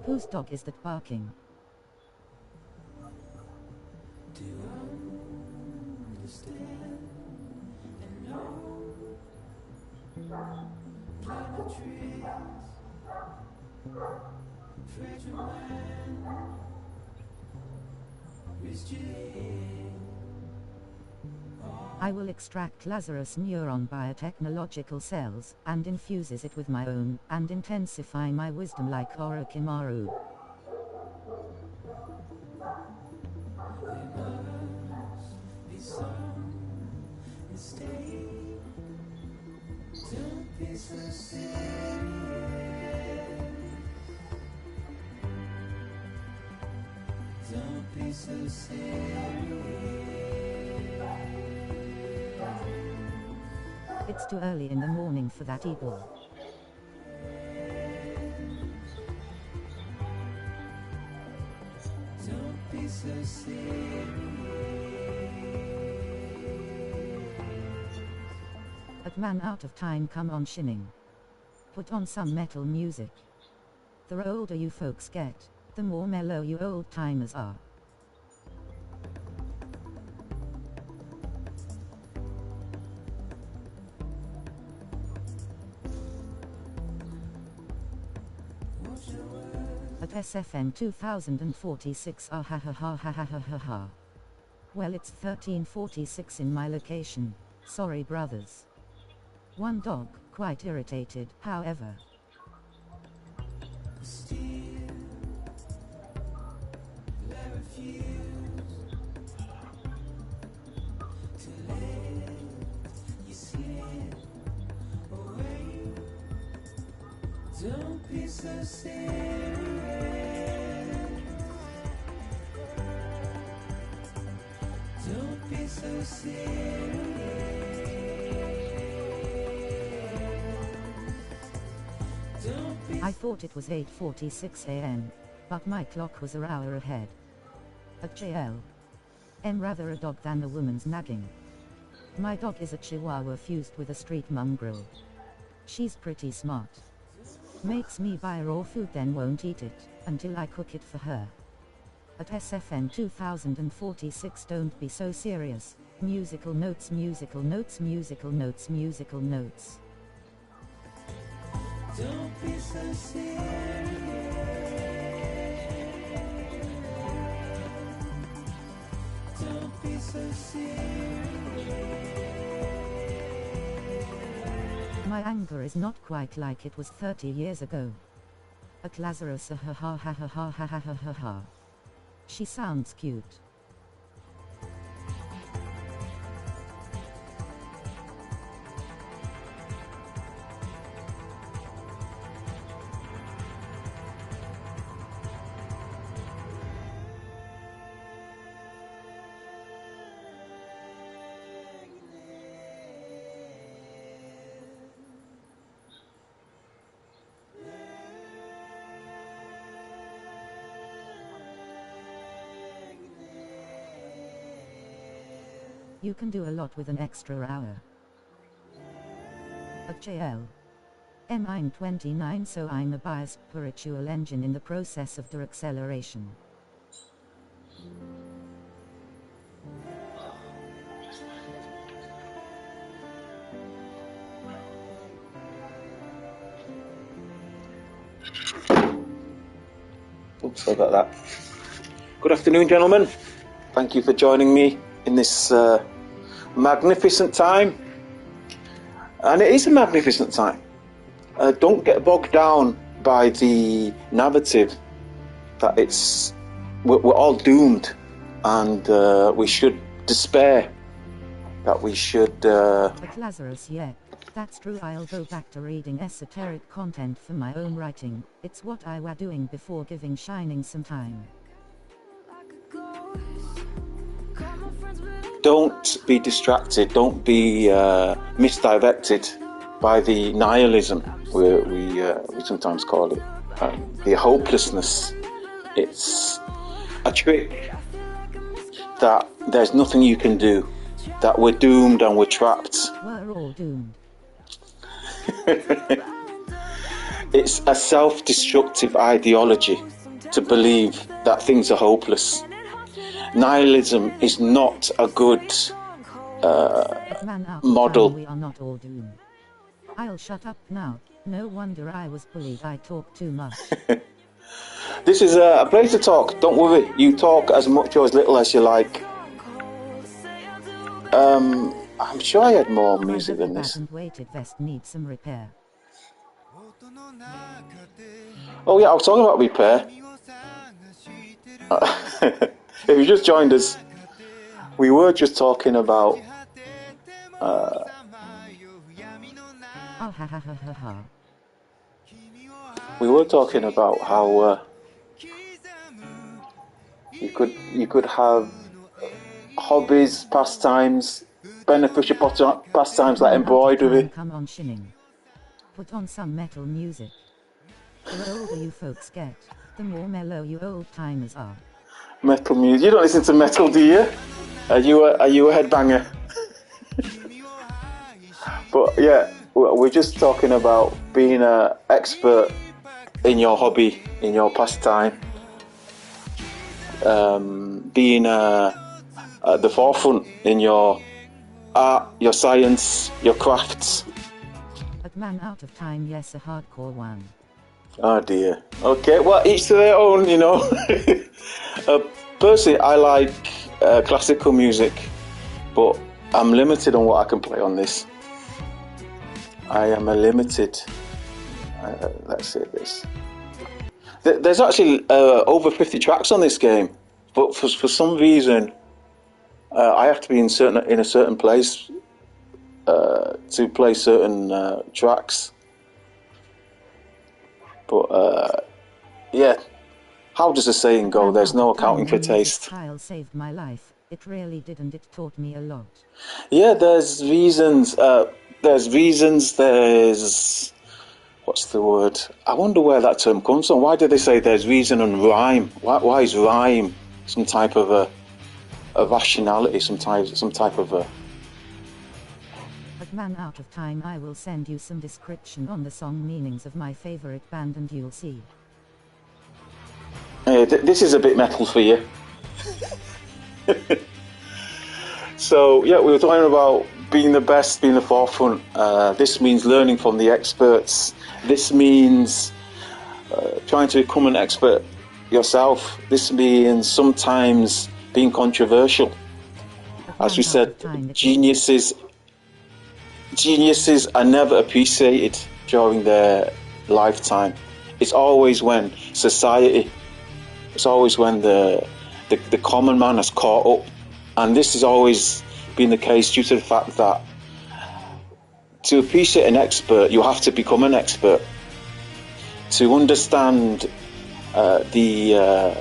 Whose dog is that barking? I will extract Lazarus neuron biotechnological cells, and infuses it with my own, and intensify my wisdom like Orochimaru. Don't be so serious. It's too early in the morning for that eagle. Don't be so serious. At Man Out of Time, come on Shinning. Put on some metal music. The older you folks get, the more mellow you old timers are. At SFN 2046, ah ha ha ha ha ha ha ha ha. Well, it's 1346 in my location. Sorry, brothers. One dog, quite irritated, however. Don't be so serious. Don't be so serious. Don't be. I thought it was 8:46 a.m., but my clock was an hour ahead. At JL. I'm rather a dog than a woman's nagging. My dog is a Chihuahua fused with a street mongrel. She's pretty smart. Makes me buy raw food then won't eat it, until I cook it for her. At SFN 2046, don't be so serious. Musical notes, musical notes, musical notes, musical notes. Don't be so serious. Don't be so serious. My anger is not quite like it was 30 years ago. At Lazarus, ha ha ha ha ha ha ha ha ha ha. She sounds cute. You can do a lot with an extra hour. At JL. I'm 29, so I'm a biased spiritual engine in the process of deacceleration. Oops, sorry about that. Good afternoon, gentlemen. Thank you for joining me in this magnificent time. And it is a magnificent time. Don't get bogged down by the narrative that we're all doomed and we should despair, that we should... But Lazarus, yeah, that's true. I'll go back to reading esoteric content for my own writing. It's what I was doing before giving Shining some time. Don't be distracted, don't be misdirected by the nihilism we sometimes call it, the hopelessness. It's a trick that there's nothing you can do, that we're doomed and we're trapped. We're all doomed. It's a self-destructive ideology to believe that things are hopeless. Nihilism is not a good Man out of model. time, we are not all doomed. I'll shut up now. No wonder I was bullied. I talk too much. This is a place to talk. Don't worry. You talk as much or as little as you like. I'm sure I had more My music heavy than bat this. and weighted vest needs some repair. Oh yeah, I was talking about repair. If you just joined us, we were just talking about Oh ha ha ha ha ha. how you could have hobbies, pastimes, beneficial pastimes like embroidery. Come on, shinning. Put on some metal music. The older you folks get, the more mellow you old timers are. Metal music. You don't listen to metal, do you? Are you a headbanger? But yeah, we're just talking about being an expert in your hobby, in your pastime, being at the forefront in your art, your science, your crafts. But man out of time, yes, a hardcore one. Oh dear. Okay, well, each to their own, you know. Personally, I like classical music, but I'm limited on what I can play on this. I am limited. Let's say this. There's actually over 50 tracks on this game, but for some reason, I have to be in a certain place to play certain tracks. But yeah, how does the saying go? There's no accounting for taste. Style saved my life. It really didn't. It taught me a lot. Yeah, there's reasons. There's what's the word? I wonder where that term comes from. Why do they say there's reason and rhyme? Why is rhyme some type of a rationality? Some type of a. But man out of time, I will send you some description on the song meanings of my favorite band and you'll see. This is a bit metal for you. So yeah, we were talking about being the best, being the forefront. This means learning from the experts. This means trying to become an expert yourself. This means sometimes being controversial. As we said, geniuses are never appreciated during their lifetime. It's always when society, it's always when the common man has caught up. And this has always been the case due to the fact that to appreciate an expert, you have to become an expert. To understand the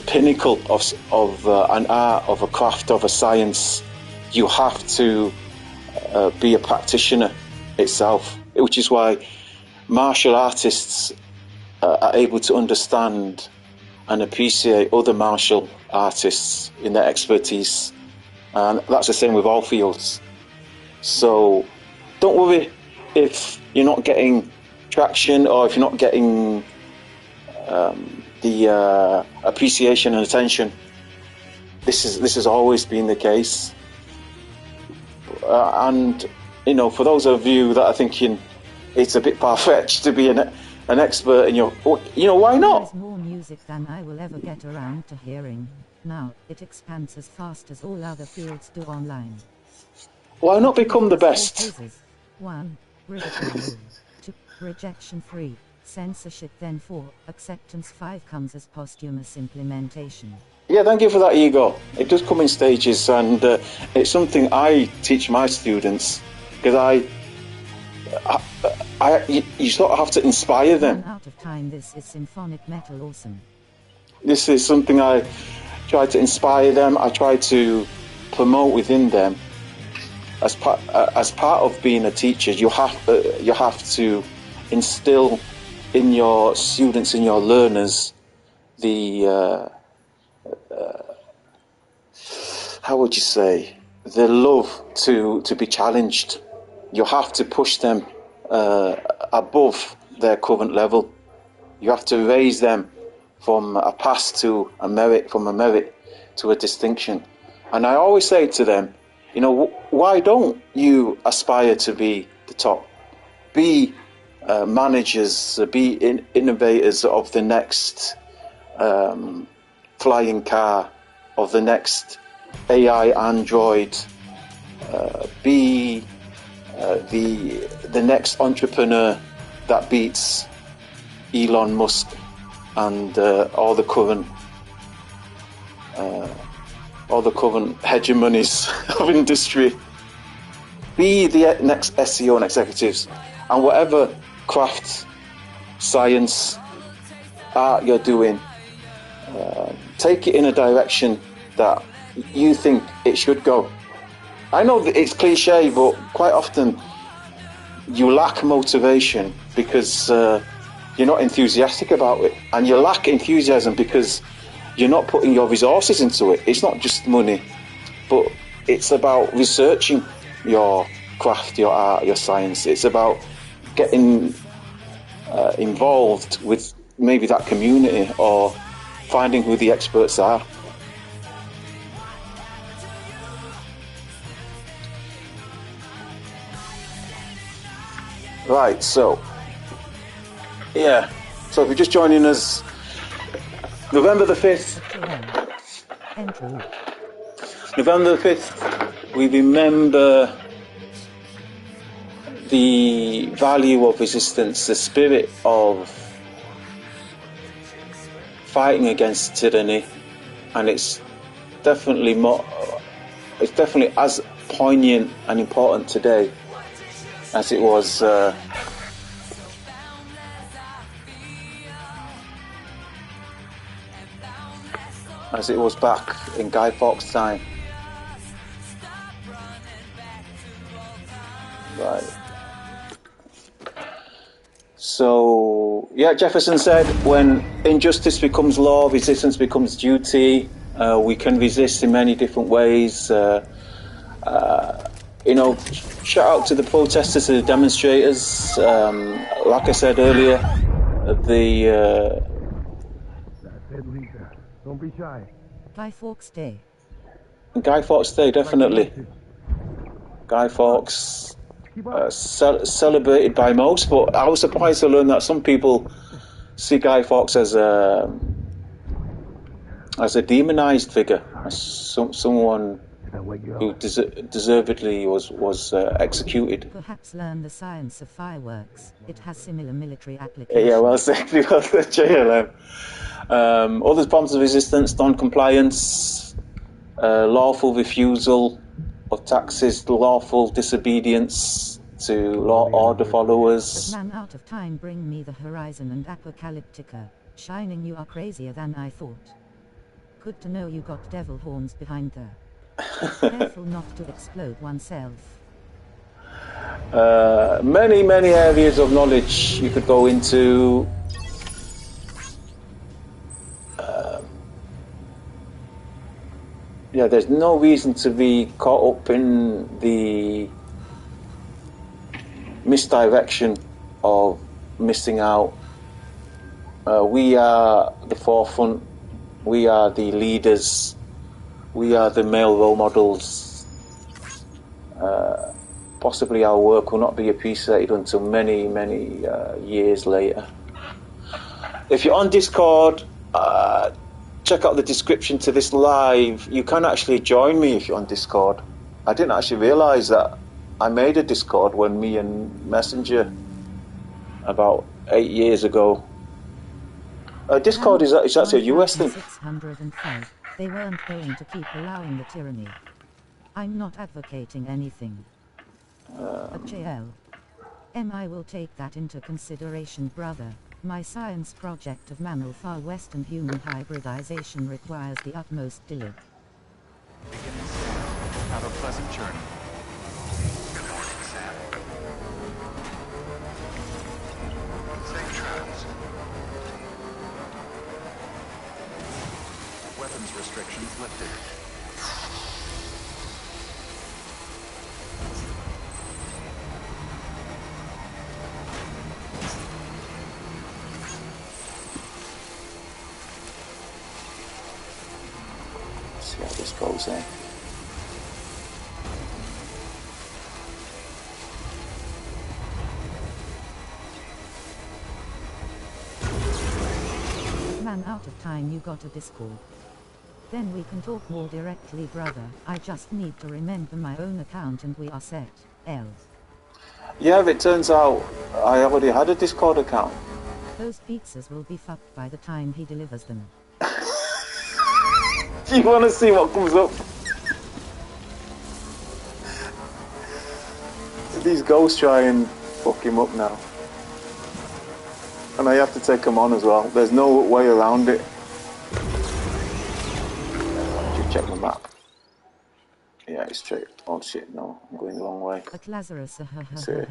pinnacle of an art, of a craft, of a science, you have to be a practitioner itself, which is why martial artists are able to understand and appreciate other martial artists in their expertise, and that's the same with all fields. So don't worry if you're not getting traction or if you're not getting the appreciation and attention. This has always been the case, and you know, for those of you that are thinking it's a bit far-fetched to be an expert in your, you know, why not? There's more music than I will ever get around to hearing. Now, it expands as fast as all other fields do online. Why not become the best? 4 phases. 1. Ridicule. 2. Rejection 3. Censorship. Then 4. Acceptance. 5 comes as posthumous implementation. Yeah, thank you for that, Igor. It does come in stages, and it's something I teach my students, because you sort of have to inspire them. Out of time, this is symphonic metal awesome. This is something I try to inspire them. I try to promote within them as part of being a teacher, you have to instill in your students, in your learners, the how would you say, the love to be challenged. You have to push them above their current level. You have to raise them from a pass to a merit, from a merit to a distinction. And I always say to them, you know, why don't you aspire to be the top? Be managers, be innovators of the next flying car, of the next AI Android, be the next entrepreneur that beats Elon Musk and all the current hegemonies of industry. Be the next SEO and executives, and whatever craft, science, art you're doing, take it in a direction that you think it should go. I know that it's cliche, but quite often you lack motivation because you're not enthusiastic about it, and you lack enthusiasm because you're not putting your resources into it. It's not just money, but it's about researching your craft, your art, your science. It's about getting involved with maybe that community, or finding who the experts are. Right, so yeah, so if you're just joining us, November the 5th, November the 5th, we remember the value of resistance, the spirit of fighting against tyranny, and it's definitely as poignant and important today as it was back in Guy Fawkes' time. Right. So, yeah, Jefferson said, when injustice becomes law, resistance becomes duty. We can resist in many different ways. You know, shout out to the protesters, to the demonstrators. Like I said earlier, Don't be shy. Guy Fawkes Day. Guy Fawkes Day, definitely. Guy Fawkes, celebrated by most, but I was surprised to learn that some people see Guy Fawkes as a demonized figure, as someone who deservedly was executed. Perhaps learn the science of fireworks. It has similar military applications. Yeah, well, exactly. Well, the JLM. Other forms of resistance: non-compliance, lawful refusal of taxes, lawful disobedience to law order followers. Man out of time, bring me the horizon and Apocalyptica. Shining, you are crazier than I thought. Good to know you got devil horns behind there. Careful not to explode oneself. Many areas of knowledge you could go into. Yeah, there's no reason to be caught up in the misdirection of missing out. We are the forefront. We are the leaders. We are the male role models. Possibly our work will not be appreciated until many years later. If you're on Discord, check out the description to this live. You can actually join me if you're on Discord. I didn't actually realise that I made a Discord when me and Messenger about 8 years ago. Discord is actually a US thing. 605. They weren't going to keep allowing the tyranny. I'm not advocating anything. But JL. I will take that into consideration, brother. My science project of mammal far west and human hybridization requires the utmost diligence. Have a pleasant journey. restrictions lifted. See how this goes in. Ran out of time, you got a Discord. Then we can talk more directly, brother. I just need to remember my own account and we are set. L. Yeah, if it turns out I already had a Discord account. Those pizzas will be fucked by the time he delivers them. Do you want to see what comes up? These ghosts try and fuck him up now. And I have to take him on as well. There's no way around it. Just check the map. Yeah, it's straight. Oh shit, no. I'm going the wrong way. At Lazarus, Actually,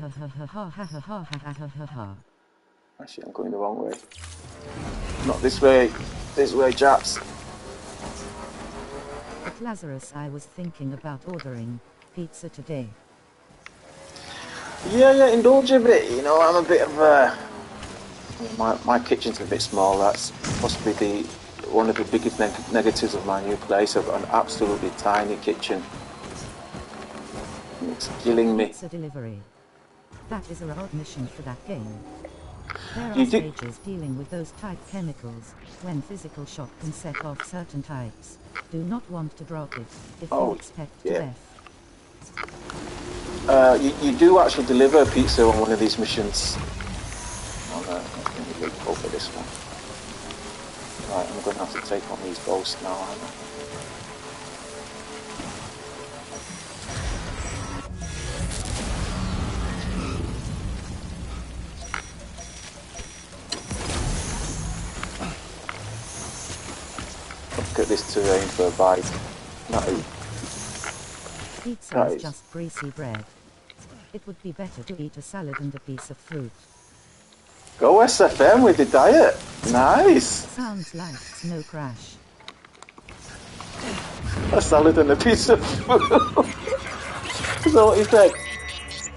I'm going the wrong way. Not this way. This way, chaps. At Lazarus, I was thinking about ordering pizza today. Yeah, indulge a bit. You know, I'm a bit of a... My kitchen's a bit small. That's possibly one of the biggest negatives of my new place. I've got an absolutely tiny kitchen. It's killing me. Pizza delivery. That is a hard mission for that game. There You are do- stages dealing with those type chemicals, when physical shock can set off certain types. Do not want to drop it, if Oh, you expect yeah. death. You do actually deliver pizza on one of these missions. I'm going to go for this one. Right, I'm going to have to take on these ghosts now, aren't I? Look at this terrain for a bite. Pizza That is is- just greasy bread. It would be better to eat a salad and a piece of fruit. Go SFM with the diet. Nice. Sounds like Snow Crash. A salad and a piece of fruit. Is that what he said?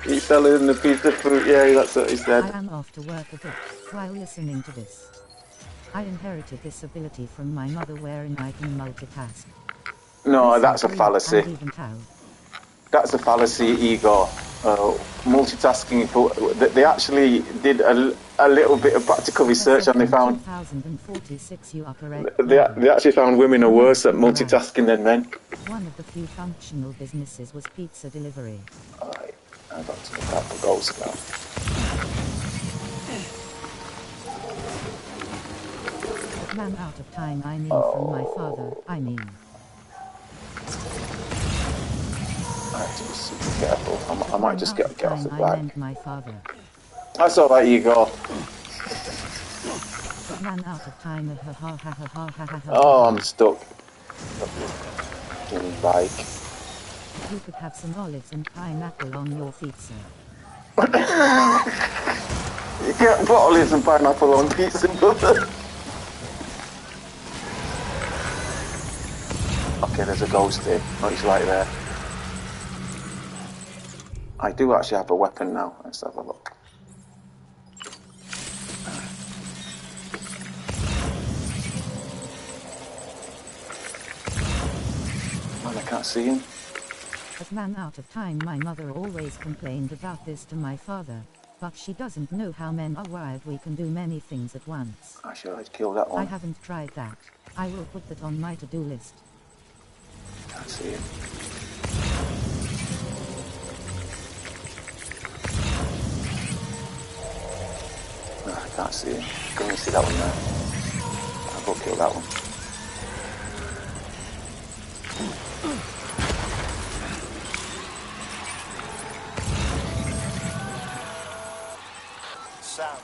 Eat salad and a piece of fruit. Yeah, that's what he I said. am off to work a bit, while listening to this. I inherited this ability from my mother wherein I can multitask. No, Listen that's a to read fallacy. and even tell. That's a fallacy, Igor. Multitasking. They actually did a little bit of practical research and they found 2046, you are correct. they actually found women are worse at multitasking than men. One of the few functional businesses was pizza delivery. Alright, I've got to look out for ghosts now. But ran out of time, I mean from my father, I mean. I have to be super careful. I might just get off the I back. meant my father. That's alright, Igor. But ran out of time, Oh, I'm stuck. Fucking bike. You could have some olives and pineapple on your pizza. You can't put olives and pineapple on pizza, brother. Okay, there's a ghost here. Oh, he's right there. I do actually have a weapon now. Let's have a look. Man, I can't see him. But ran out of time, my mother always complained about this to my father. But she doesn't know how men are wired, we can do many things at once. Actually, I'd kill that I one. haven't tried that. I will put that on my to-do list. Can't see him. No, I can't see him. Go and see that one there. I'll go kill that one. Sound.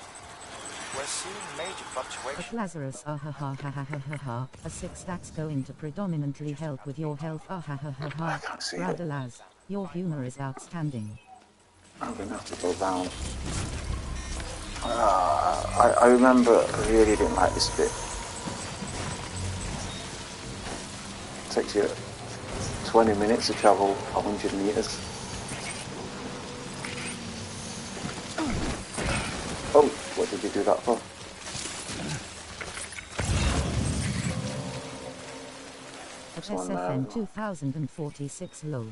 We're seeing major fluctuations. But Lazarus, a 6 that's going to predominantly help with your health, can't see it. Brother Laz, your humor is outstanding. I'm gonna have to go down. I remember I really didn't like this bit. takes you 20 minutes to travel 100 meters. Oh, what did you do that for? At SFN 2046 low.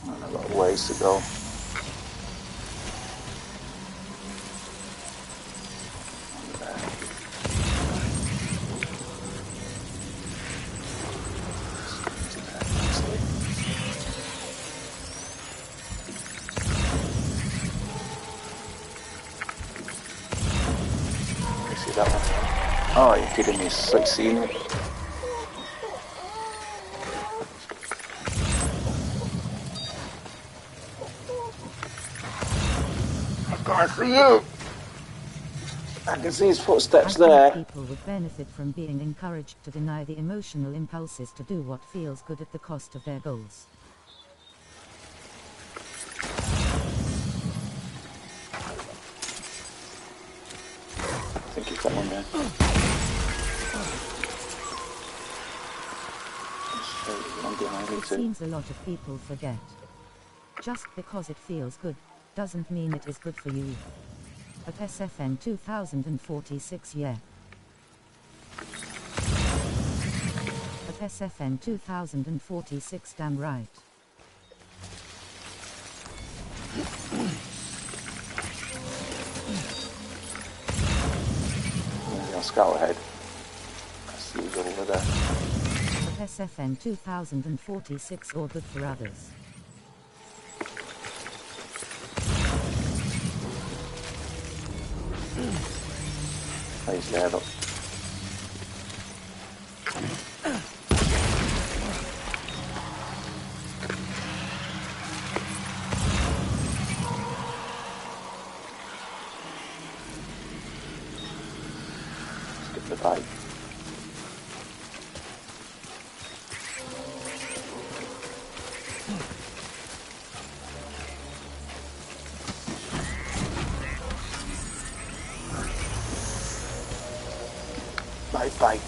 A lot of ways to go. See that one? Oh, you're kidding me, it's like scenery. I see you! I can see his footsteps there. People would benefit from being encouraged to deny the emotional impulses to do what feels good at the cost of their goals. I think he's got one there. One behind me It too. seems a lot of people forget. Just because it feels good, doesn't mean it is good for you. At SFN 2046 yeah. At SFN 2046 damn right. I'll scout ahead. I see he's over there. At SFN 2046 or good for others. He's there, look. Skip the bike. My bike.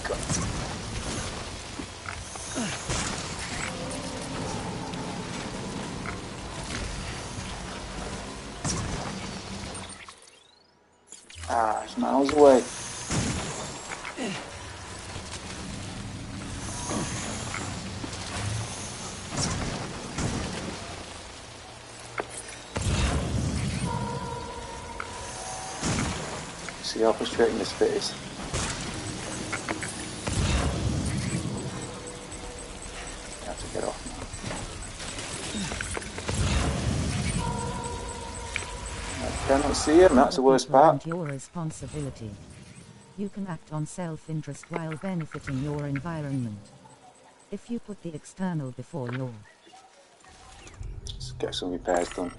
Ah, it's miles away. See how frustrating this bit is. Get off now. I cannot see him, that's the worst part. Your responsibility. You can act on self-interest while benefiting your environment. If you put the external before your... Let's get some repairs done.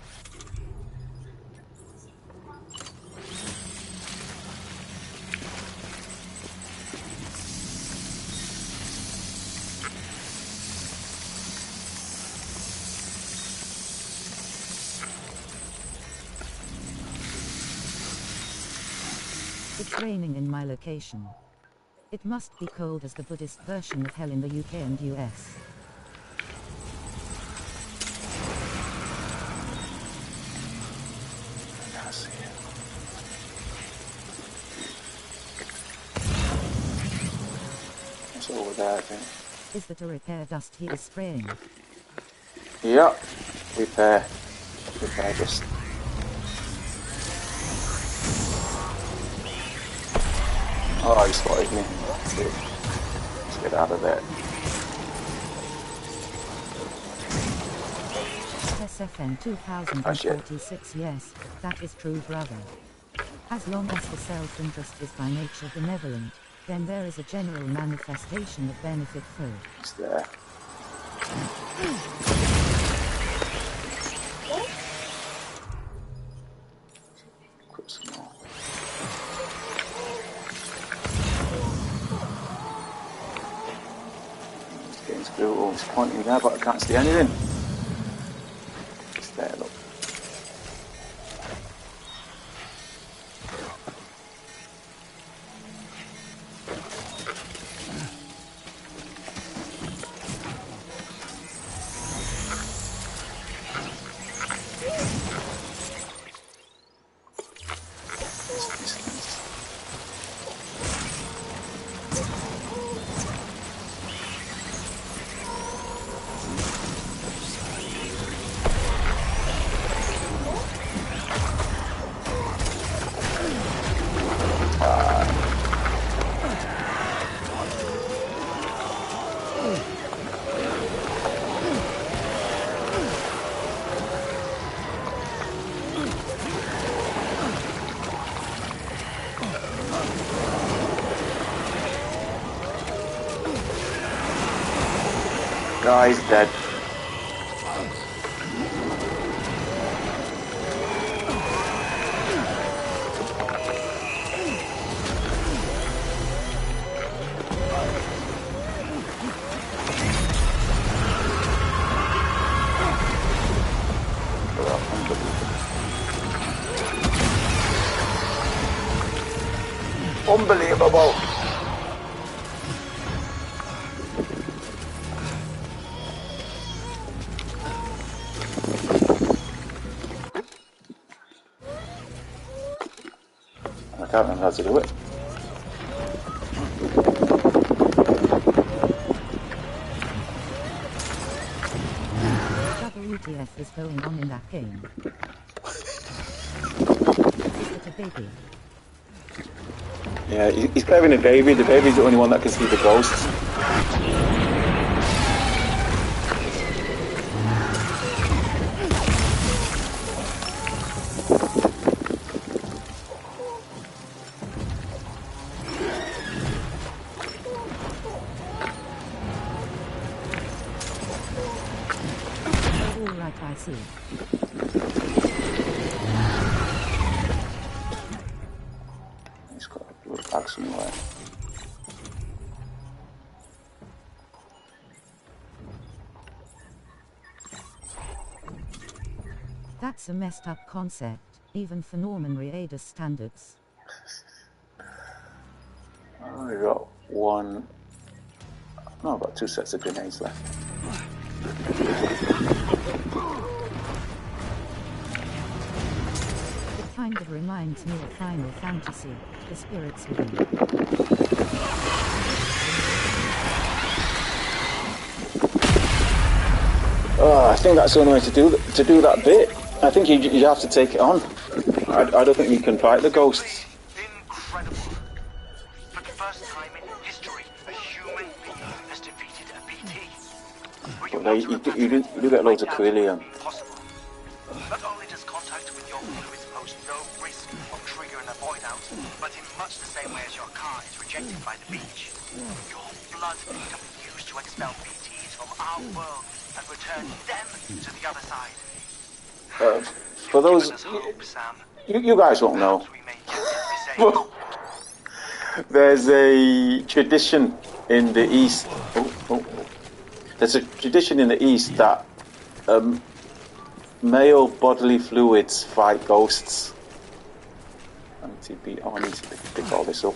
It's raining in my location. It must be cold as the Buddhist version of hell in the UK and US. I see it. It's over there, I think. Is that a repair dust he is spraying? Yeah. Repair. Repair just. Oh, he spotted me. Let's get out of there. SFN 2046 yes, that is true brother. As long as the self-interest is by nature benevolent, then there is a general manifestation of benefit for. It's there. Equip some more. Oh, it's pointing there, but I can't see anything. It's there, look. Guy's dead. Unbelievable. I can't remember how to do it. WTF is going on in that game? Is it a baby? Yeah, he's grabbing a baby. The baby's the only one that can see the ghosts. Alright, I see. He's got a blood bag somewhere. That's a messed up concept, even for Norman Reedus standards. Oh, we got one. No, I've got 2 sets of grenades left. It kind of reminds me of Final Fantasy, the spirits within. Oh, I think that's the only way to do that bit. I think you have to take it on. I don't think you can fight the ghosts. Incredible. For the first time in history, a human being has defeated a BT. But you do get loads of Quillian. Impossible. Not only does contact with your fluids pose no risk of triggering a void out, but in much the same way as your car is rejected by the beach, your blood can be used to expel BTs from our world and return them to the other side. For those, Hope, Sam. you guys won't know. We may yet be saved. There's a tradition in the East. There's a tradition in the East that male bodily fluids fight ghosts. I need to pick all this up.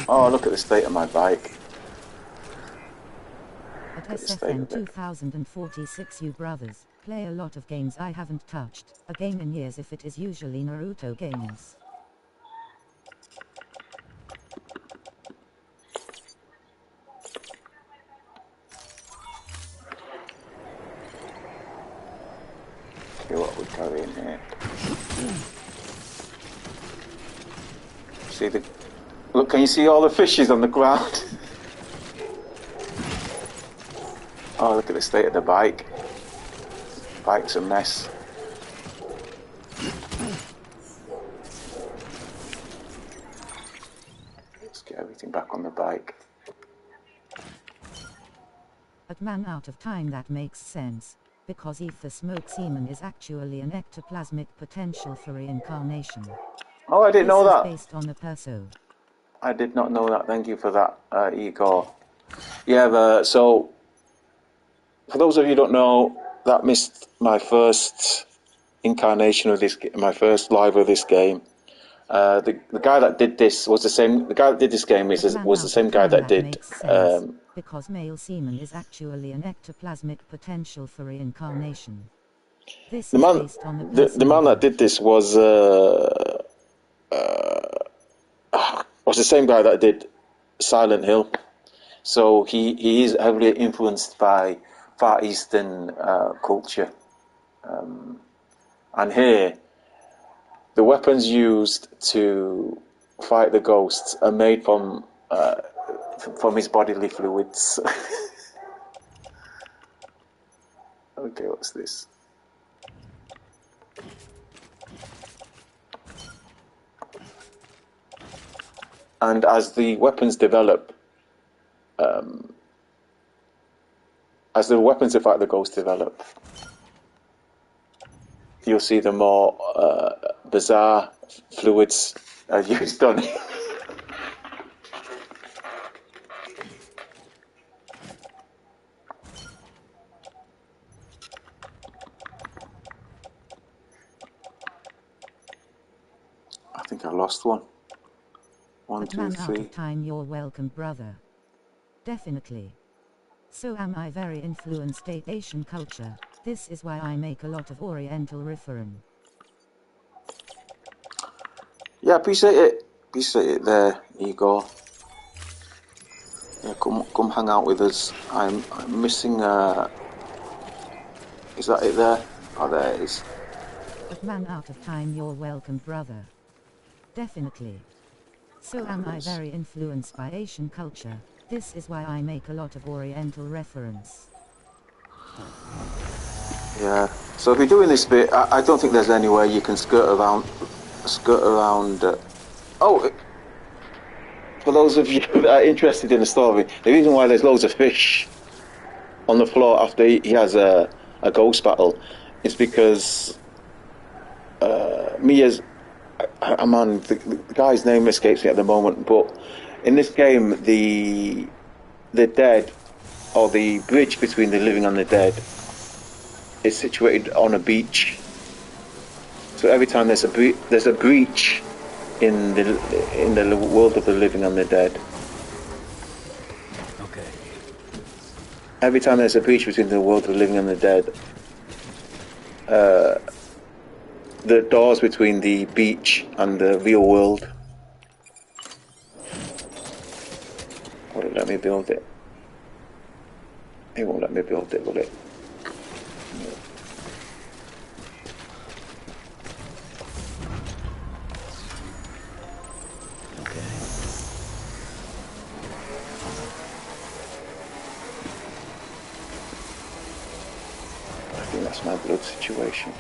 Oh, look at the state of my bike. At SFN 2046 you brothers play a lot of games I haven't touched, a game in years if it is usually Naruto games. See what we carry in here. See the... Look, can you see all the fishes on the ground? Oh, look at the state of the bike. Bike's a mess. Let's get everything back on the bike. At Man Out of Time that makes sense, because ether smoke semen is actually an ectoplasmic potential for reincarnation. Oh, I didn't know This is that. based on a perso. I did not know that. Thank you for that, Igor. Yeah, so for those of you who don't know, that missed my first incarnation of this, my first live of this game. The guy that did this was the same. The guy that did this game was the same guy that did. Because male semen is actually an ectoplasmic potential for reincarnation. This The is man, based on the man that did this was the same guy that did Silent Hill. So he is heavily influenced by Far Eastern culture, and here the weapons used to fight the ghosts are made from his bodily fluids. Okay, what's this? And as the weapons develop, as the weapons to fight the ghosts develop, you'll see the more bizarre fluids are used on it. I think I lost one. One, two, Man out three. of time, you're welcome, brother. Definitely. So am I very influenced by Asian culture. This is why I make a lot of Oriental reference. Yeah, appreciate it. Appreciate it there, Igor. Yeah, come hang out with us. I'm missing is that it there? Oh, there it is. Man out of time, you're welcome, brother. Definitely. So am I very influenced by Asian culture. This is why I make a lot of Oriental reference. Yeah. So if you're doing this bit, I don't think there's any way you can skirt around. For those of you that are interested in the story, the reason why there's loads of fish on the floor after he has a ghost battle is because Mia's. Man, the guy's name escapes me at the moment, but in this game, the dead, or the bridge between the living and the dead, is situated on a beach. So every time there's a breach in the world of the living and the dead. Okay. Every time there's a breach between the world of the living and the dead, the doors between the beach and the real world. Will it let me build it? It won't let me build it, will it? Okay. I think that's my blood situation.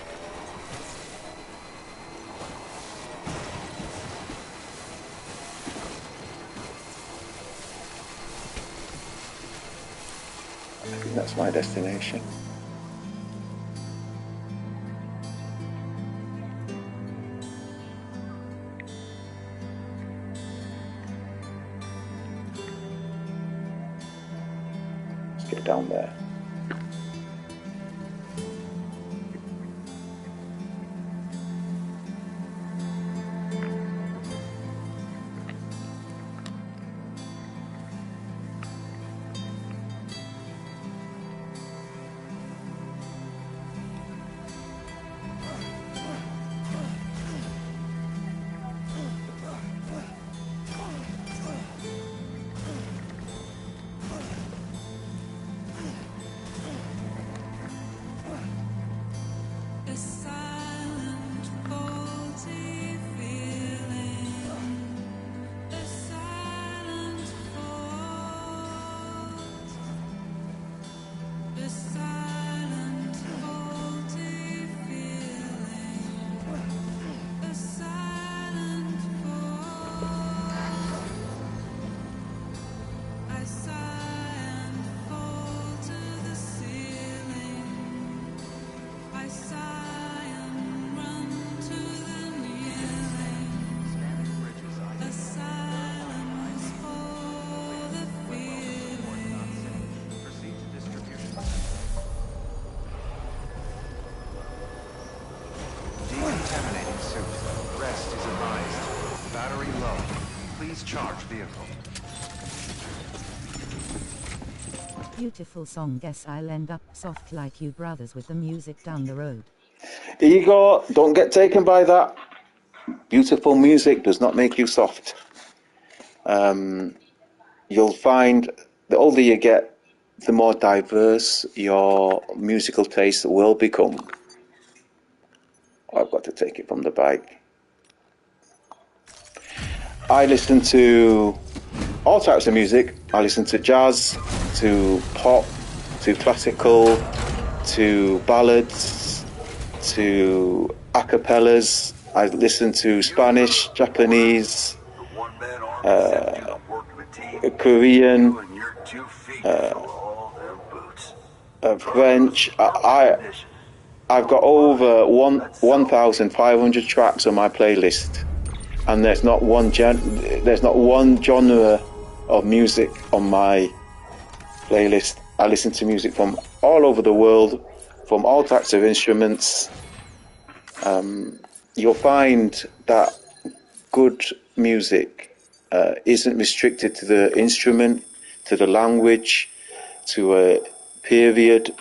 I think that's my destination. Let's get down there. low. Please charge vehicle. Beautiful song, guess I'll end up soft like you brothers with the music down the road. Igor, don't get taken by that. Beautiful music does not make you soft. You'll find the older you get, the more diverse your musical taste will become. I've got to take it from the bike. I listen to all types of music. I listen to jazz, to pop, to classical, to ballads, to a cappellas. I listen to Spanish, Japanese, Korean, French. I've got over 1,500 tracks on my playlist, and there's not one genre of music on my playlist. I listen to music from all over the world, from all types of instruments. You'll find that good music isn't restricted to the instrument, to the language, to a period,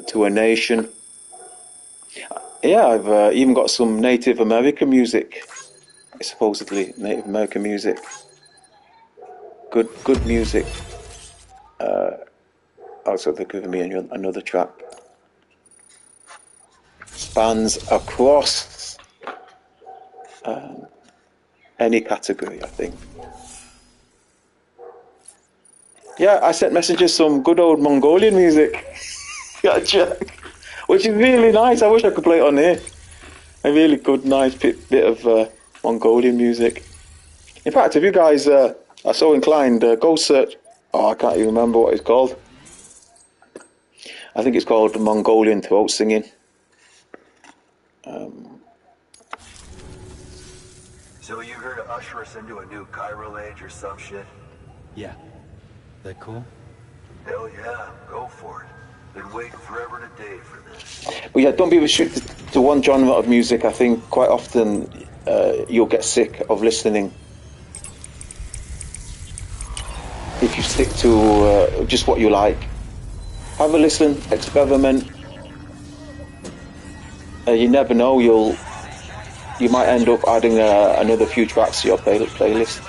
to a nation. Yeah, I've even got some Native American music, supposedly Native American music. Good music. Also, they're giving me another track. Spans across any category, I think. Yeah, I sent messages some good old Mongolian music. Gotcha. Which is really nice. I wish I could play it on here. A really good, nice bit of Mongolian music. In fact, if you guys are so inclined, go search. Oh, I can't even remember what it's called. I think it's called Mongolian throat singing. So you here to usher us into a new chiral age or some shit? Yeah. That cool? Hell yeah, go for it. Been waiting forever and a day for this. But yeah, don't be restricted to one genre of music. I think quite often you'll get sick of listening if you stick to just what you like. Have a listen, experiment. You never know, you might end up adding another few tracks to your playlist.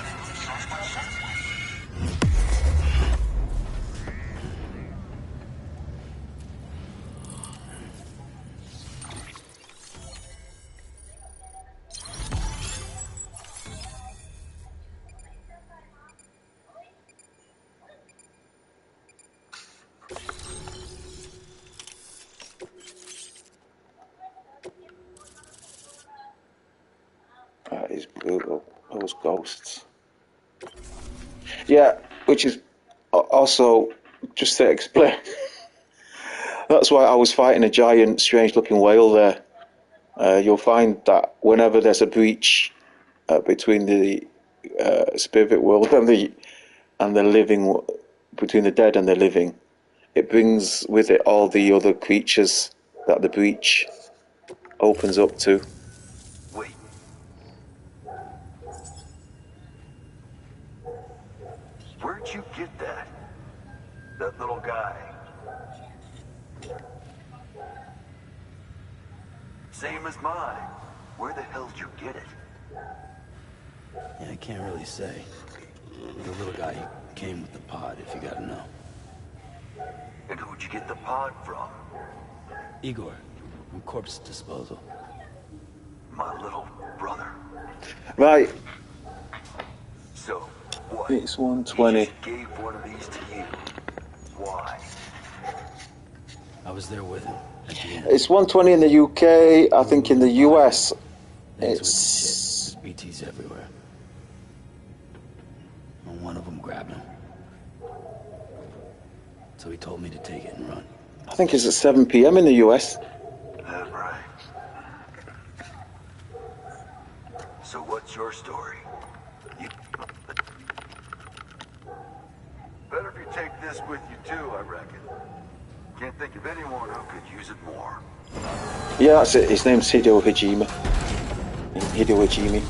That is brutal. Those ghosts. Yeah, which is also, just to explain, that's why I was fighting a giant, strange-looking whale there. You'll find that whenever there's a breach between the spirit world and the living, between the dead and the living, it brings with it all the other creatures that the breach opens up to. Wait. Where'd you get that? That little guy? Same as mine. Where the hell did you get it? Yeah, I can't really say. The little guy came with the pod, if you gotta know. And who'd you get the pod from? Igor, from Corpse Disposal. My little brother. Right, So, what? it's 120. He just gave one of these to you. Why? I was there with him at the end. It's 120 in the UK. I think in the US, Things with the it's... shit. BTs everywhere. And one of them grabbed him. So he told me to take it and run. I think it's at 7 p.m. in the US. That's right. So what's your story? You... Better if you take this with you too, I reckon. Can't think of anyone who could use it more. Yeah, that's it. His name's Hideo Hijima. Hideo Hijimi.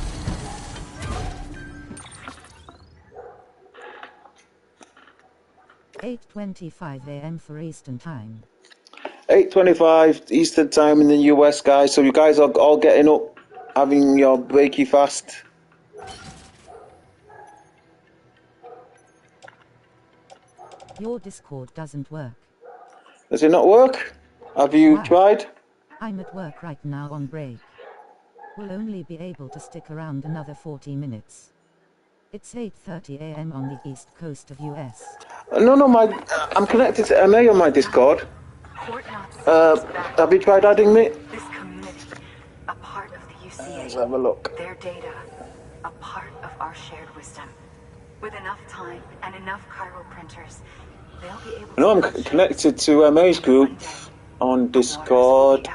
8:25 a.m. for Eastern Time. 8:25 Eastern Time in the US, guys. So you guys are all getting up, having your breaky fast. Your Discord doesn't work. Does it not work? Have you Why? tried? I'm at work right now on break. We'll only be able to stick around another 40 minutes. It's 8:30 a.m. on the east coast of US. No, I'm connected to MA on my Discord. Have you tried adding me? This committee, a part of the UCA. Let's have a look. Their data, a part of our shared wisdom. With enough time and enough chiral printers, they'll be able to... No, I'm connected to MA's group on Discord.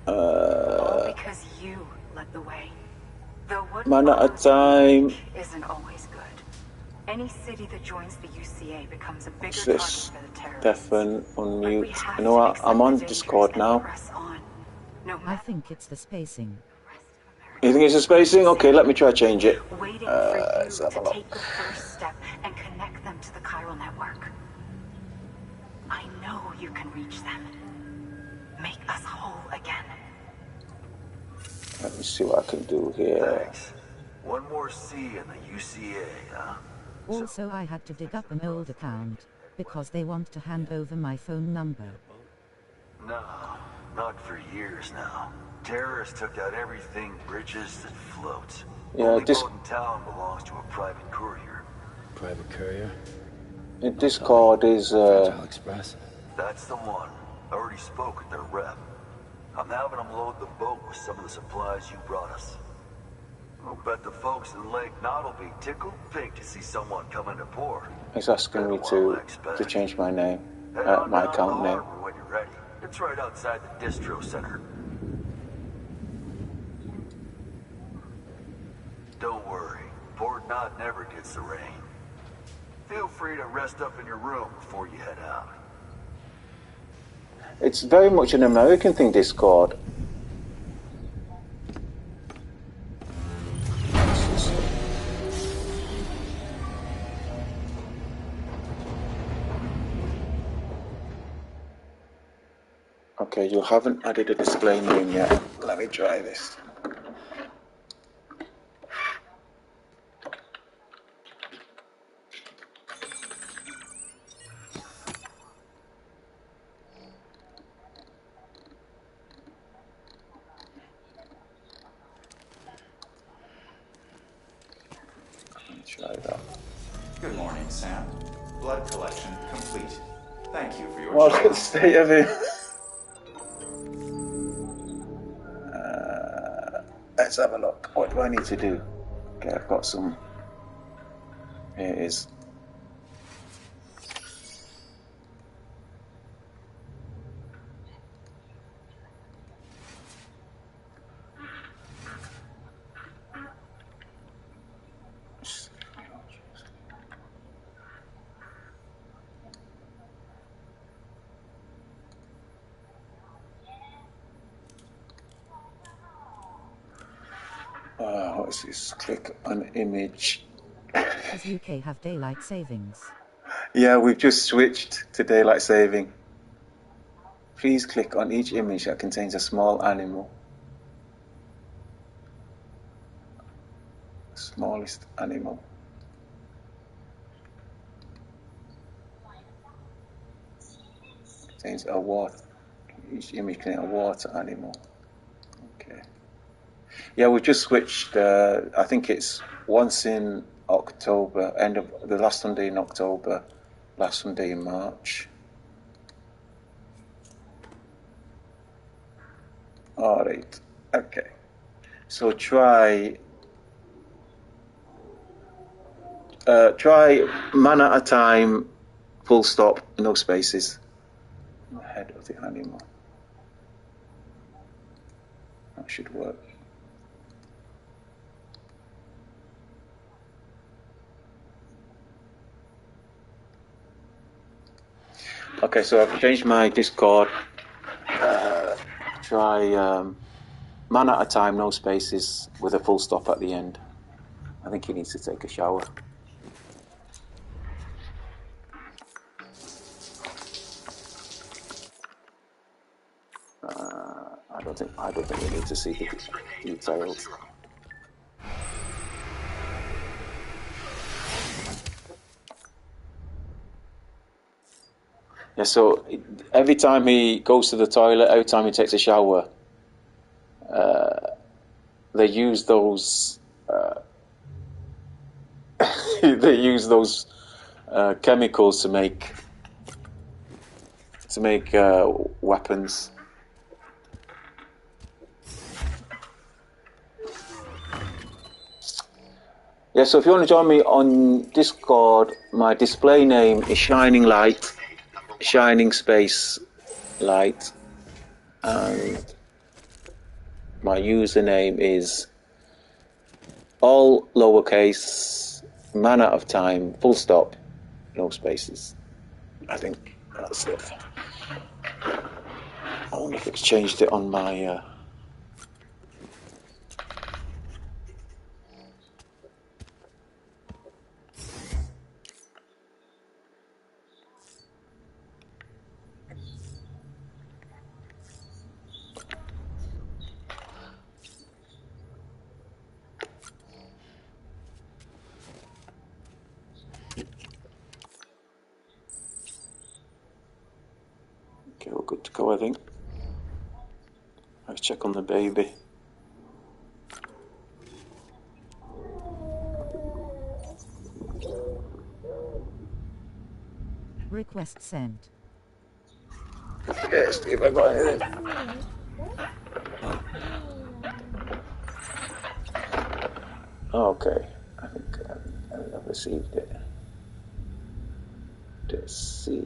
All because you led the way. Though what Man at a time. isn't always good. Any city that joins the UCA becomes a bigger target This for the terrorists. Defen But we unmute. have You know what? to I'm on accept the Discord dangers and now. press on. No I matter think it's the spacing. the rest of America. You think it's a spacing? Okay, let me try change it. Waiting for you let's have a to look. take the first step and connect them to the chiral network. I know you can reach them. Make us whole again. Let me see what I can do here. Thanks. One more C in the UCA, huh? Also, I had to dig up an old account, because they want to hand over my phone number. No, not for years now. Terrorists took out everything bridges that floats. Yeah, Only this- boat in town belongs to a private courier. Private courier? Discord is Fragile Express? That's the one. I already spoke with their rep. I'm having them load the boat with some of the supplies you brought us. I'll bet the folks in Lake Knot will be tickled pink to see someone come into port. He's asking me to change my name, Head on my down to account the name. harbor when you're ready. It's right outside the distro center. Don't worry, Port Knot never gets the rain. Feel free to rest up in your room before you head out. It's very much an American thing, Discord. Okay, you haven't added a display name yet. Let me try this. Try that. Good morning, Sam. Blood collection complete. Thank you for your What's the time. state of it? Let's have a look. What do I need to do? Okay, I've got some. Here it is. What is this? Click on image. Does UK have daylight savings? Yeah, we've just switched to daylight saving. Please click on each image that contains a small animal. Smallest animal. Contains a water. Each image contains a water animal. Okay. Yeah, we've just switched. I think it's once in October, end of the last Sunday in October, last Sunday in March. All right. Okay. So try man at a time, full stop, no spaces. Head of the animal. That should work. Okay, so I've changed my Discord. Try man at a time, no spaces, with a full stop at the end. I think he needs to take a shower. I don't think we need to see the details. Yeah, so every time he goes to the toilet, every time he takes a shower, they use those they use those chemicals to make weapons. Yeah, so if you want to join me on Discord, my display name is Shining Light, Shining Space Light, and my username is all lowercase, man out of time, full stop, no spaces. I think that's it. I wonder if it's changed it on my... Okay, we're good to go, I think. Let's check on the baby. Request sent. Yes, if I got anything. Okay, I think I've received it. Let's see.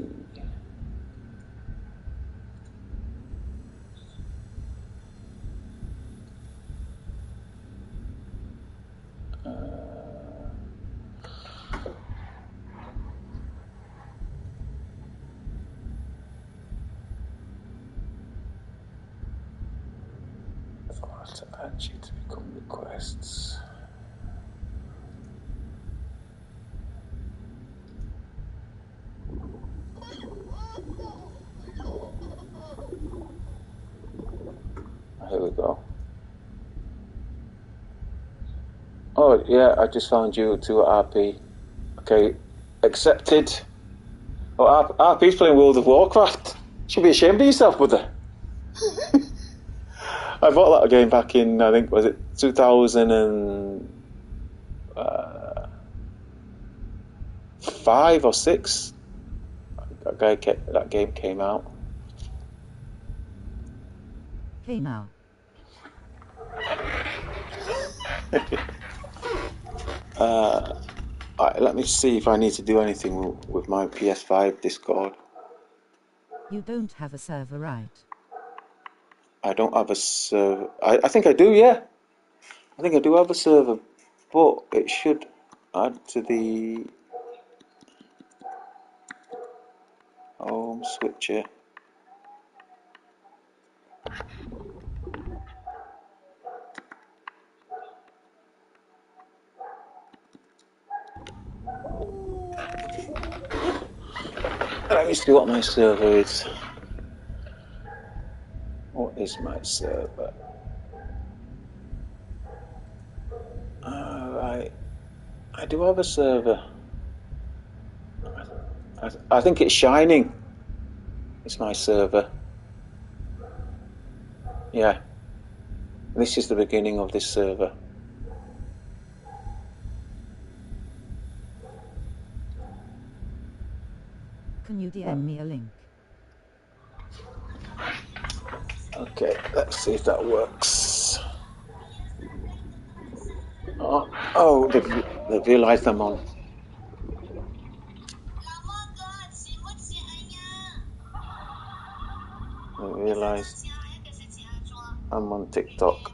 To add you to become requests. Here we go. Oh yeah, I just found you to RP. Okay, accepted. Oh, RP's playing World of Warcraft. Should be ashamed of yourself, brother. I bought that game back in, I think, was it 2005 or 6? That game came out. Hey now. Let me see if I need to do anything with my PS5 Discord. You don't have a server, right? I don't have a server. I think I do, yeah. I think I do have a server, but it should add to the home switcher. Let me see what my server is. What is my server? Alright. I do have a server. I think it's Shining. It's my server. Yeah. This is the beginning of this server. Can you DM me a link? Okay, let's see if that works. Oh, they've realised I'm on. They realised I'm on TikTok.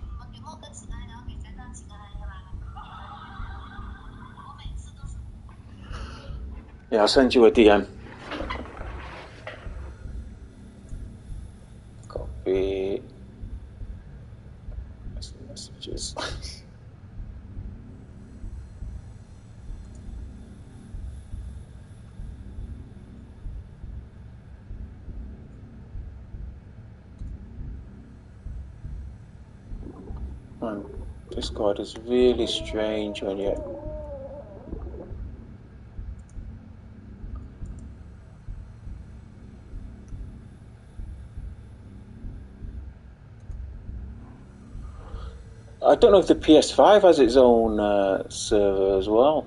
Yeah, I'll send you a DM. Copy messages. Discord is really strange when you... I don't know if the PS5 has its own server as well.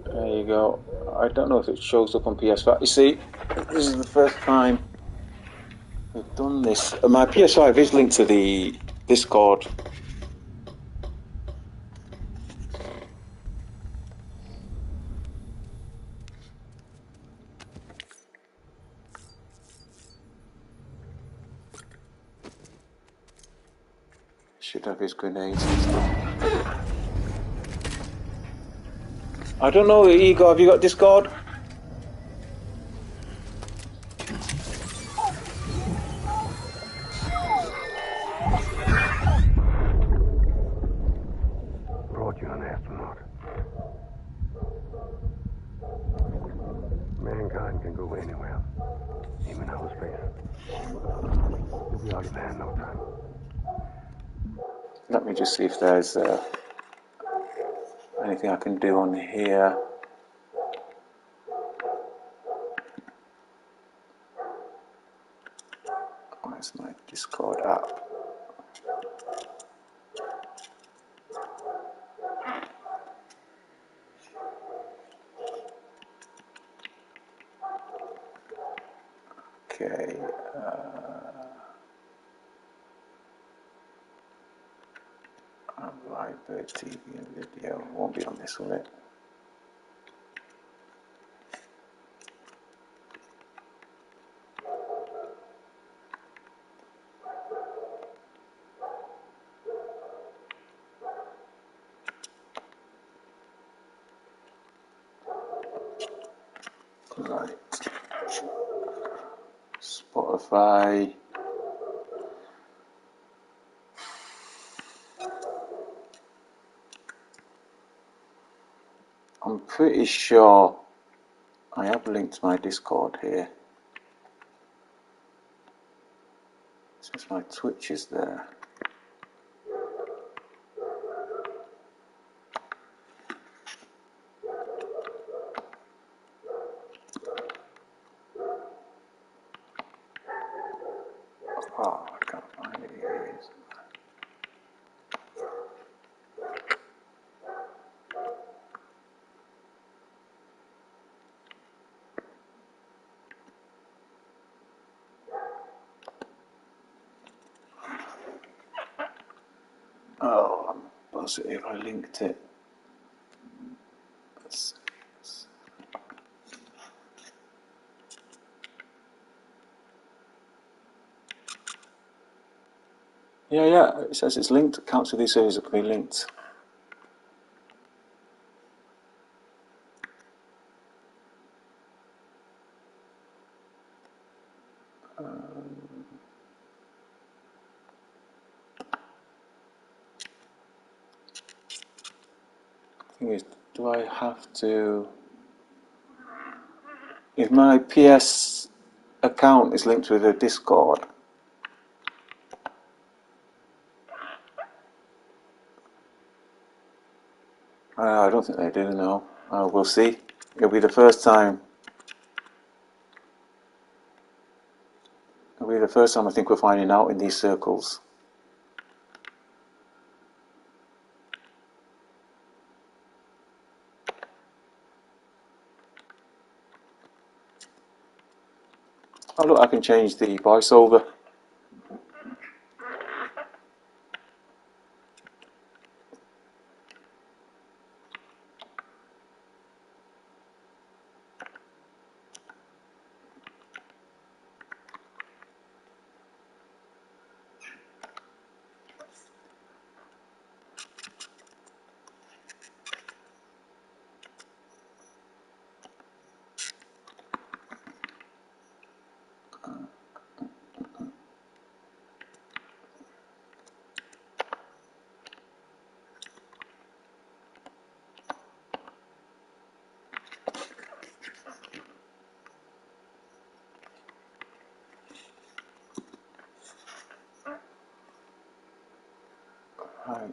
There you go. I don't know if it shows up on PS5. You see, this is the first time we've done this. My PS5 is linked to the Discord. Should have his grenades and stuff. I don't know, Igor, have you got Discord? Brought you an astronaut. Mankind can go anywhere, even outer space. We'll be out of there in no time. Let me just see if there's anything I can do on here. Where's my Discord app? Okay. Live TV and video won't be on this, will it? Right. Spotify. I'm pretty sure I have linked my Discord here. Since my Twitch is there. Oh, I can't find it. Here it is. Oh, I'm positive I linked it. Yeah, it says it's linked. Accounts of these servers can be linked. Thing is, do I have to... If my PS account is linked with a Discord, I don't think they do, no. We'll see. It'll be the first time. It'll be the first time I think we're finding out in these circles. Oh look, I can change the voiceover. Right.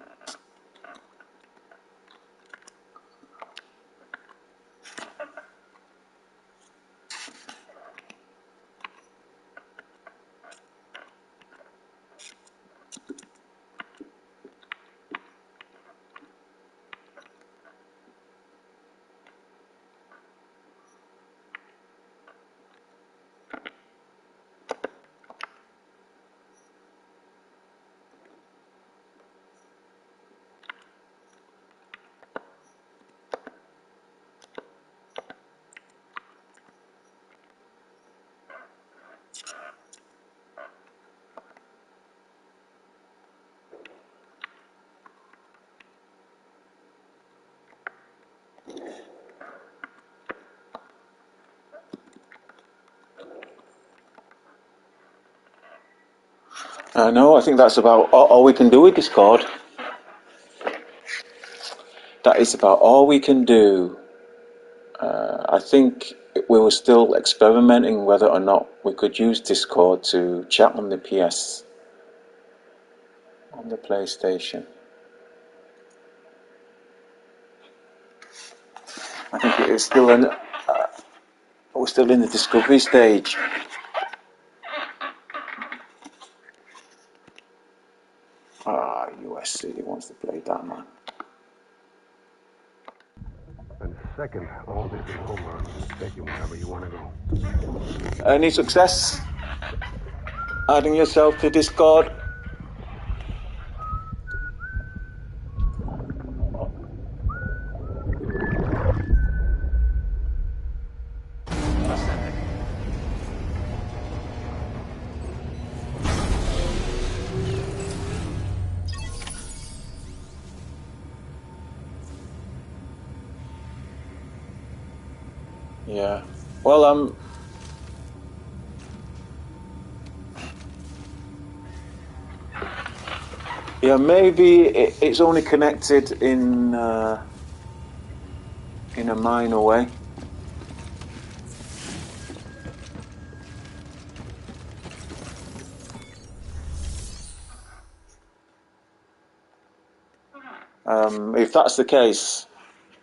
No, I think that's about all we can do with Discord. That is about all we can do. I think we were still experimenting whether or not we could use Discord to chat on the PS, on the PlayStation. I think it is still we're still in the discovery stage. USC wants to play that, man. And second, all this is over. I'm going to take you wherever you want to go. Any success adding yourself to Discord? Yeah. Well, yeah, maybe it's only connected in a minor way. If that's the case,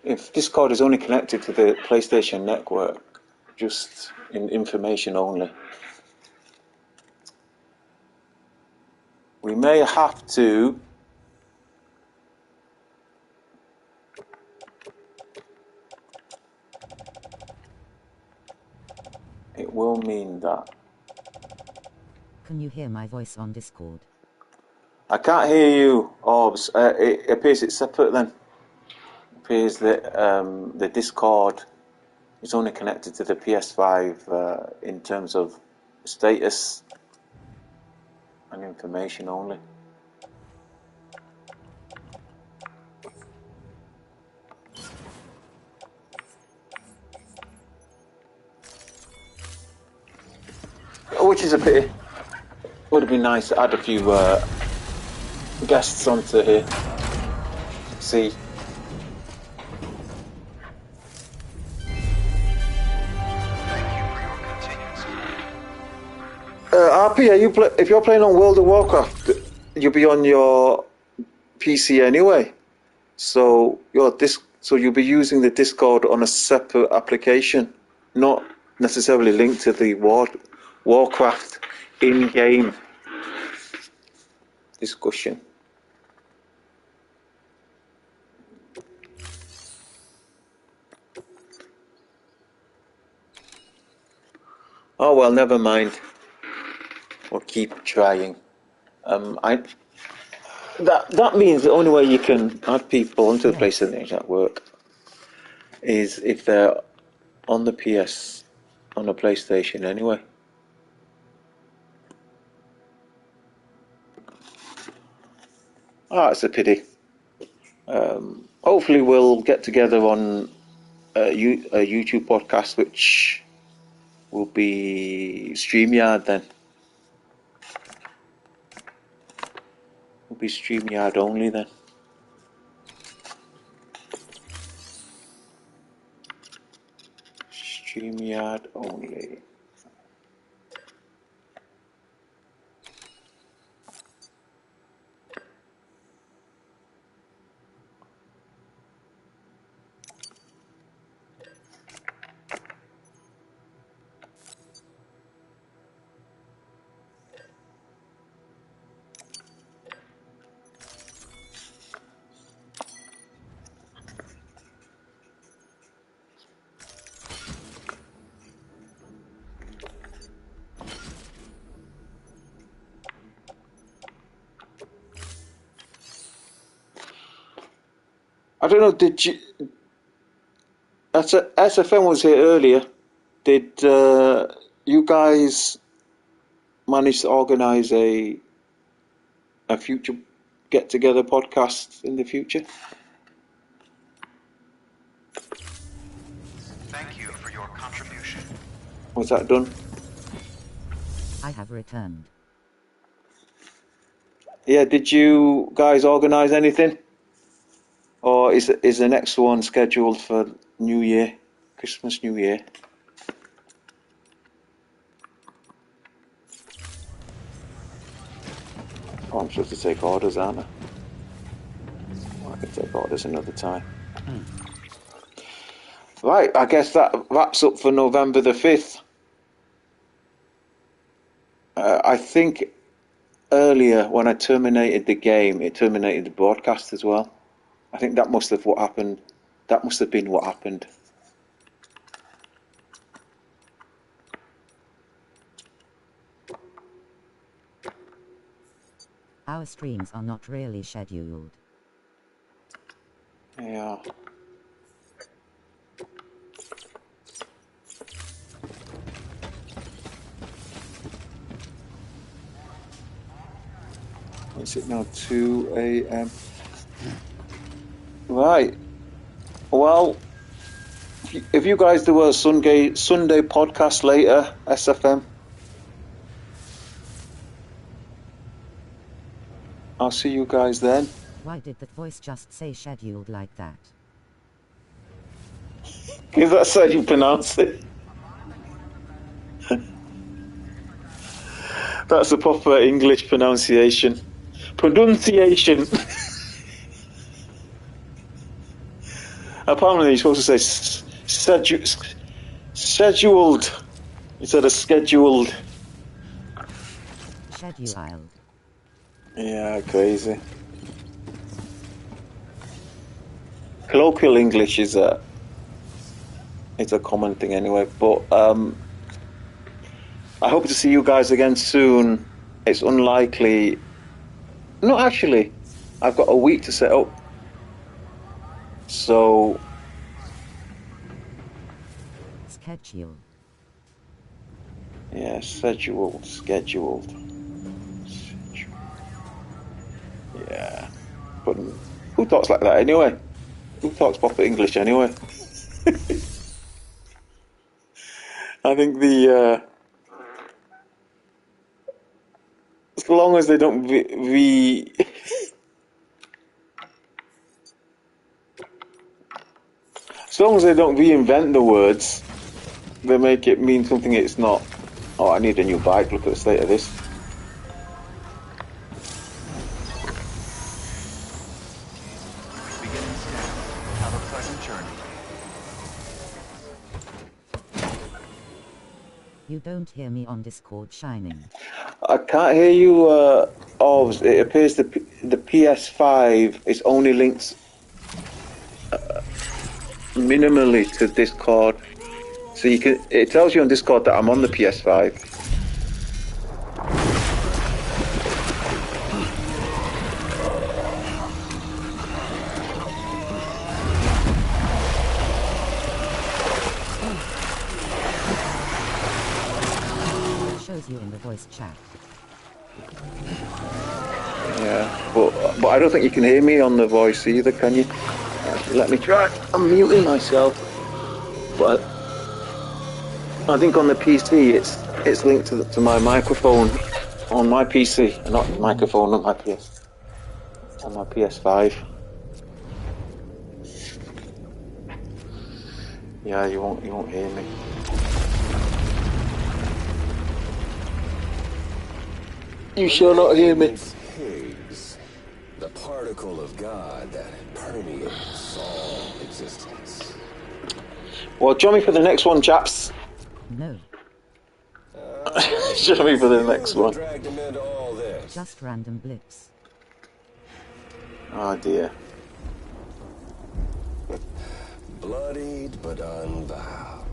if Discord is only connected to the PlayStation Network, just in information only, we may have to it will mean that. Can you hear my voice on Discord? I can't hear you, Orbs. It appears it's separate then. It appears that the Discord is only connected to the PS5 in terms of status and information only. Which is a pity. Would have been nice to add a few guests onto here. See. RP, if you're playing on World of Warcraft, you'll be on your PC anyway. So you'll be using the Discord on a separate application, not necessarily linked to the Warcraft in-game discussion. Oh well, never mind. We'll keep trying. That means the only way you can add people onto the PlayStation Network is if they're on the PS, on the PlayStation anyway. It's a pity. Hopefully we'll get together on a YouTube podcast, which will be StreamYard then. Will be StreamYard only then. StreamYard only. I don't know, did you... SFM was here earlier. Did you guys manage to organise a future get-together podcast in the future? Thank you for your contribution. Was that done? I have returned. Yeah, did you guys organise anything? Or is the next one scheduled for New Year? Christmas, New Year? Oh, I'm supposed to take orders, aren't I? Well, I can take orders another time. Right, I guess that wraps up for November the 5th. I think earlier when I terminated the game, it terminated the broadcast as well. I think that must have what happened. That must have been what happened. Our streams are not really scheduled. Yeah. Is it now 2 a.m.? Right. Well, if you guys do a Sunday podcast later, SFM, I'll see you guys then. Why did that voice just say scheduled like that? Because that's how you pronounce it. That's the proper English pronunciation. Pronunciation. Apparently you're supposed to say scheduled instead of scheduled. Scheduled. Yeah, crazy. Colloquial English is a common thing anyway, but I hope to see you guys again soon. It's unlikely. No, actually, I've got a week to set up. So schedule. Yeah, scheduled. Yeah, but who talks like that anyway? Who talks proper English anyway? I think as long as they don't as long as they don't reinvent the words, they make it mean something it's not. Oh, I need a new bike. Look at the state of this. Beginning scan. Have a pleasant journey. You don't hear me on Discord shining. I can't hear you. It appears the PS5 is only linked minimally to Discord, so you can. It tells you on Discord that I'm on the PS5. It shows you in the voice chat. Yeah, but I don't think you can hear me on the voice either, can you? Let me try. I'm muting myself. But I think on the PC it's linked to my microphone on my PC, and not microphone on my PS5. Yeah, you won't hear me. You shall not hear me. Higgs, the particle of God that permeates all existence. Well, join me for the next one, chaps. No. Join me for the next one. Just random blips. Oh dear. Bloodied but unbowed.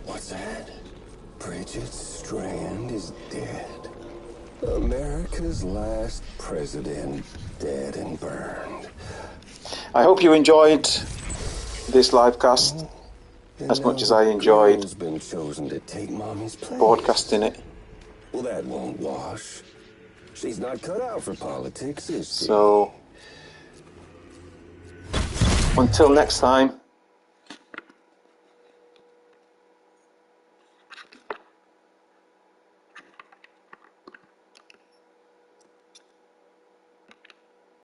What's ahead? Bridget Street. Strand is dead. America's last president dead and burned. I hope you enjoyed this live cast as much as I enjoyed been chosen to take Mommy's place. broadcasting it. Well, that won't wash. She's not cut out for politics, is she? So, until next time,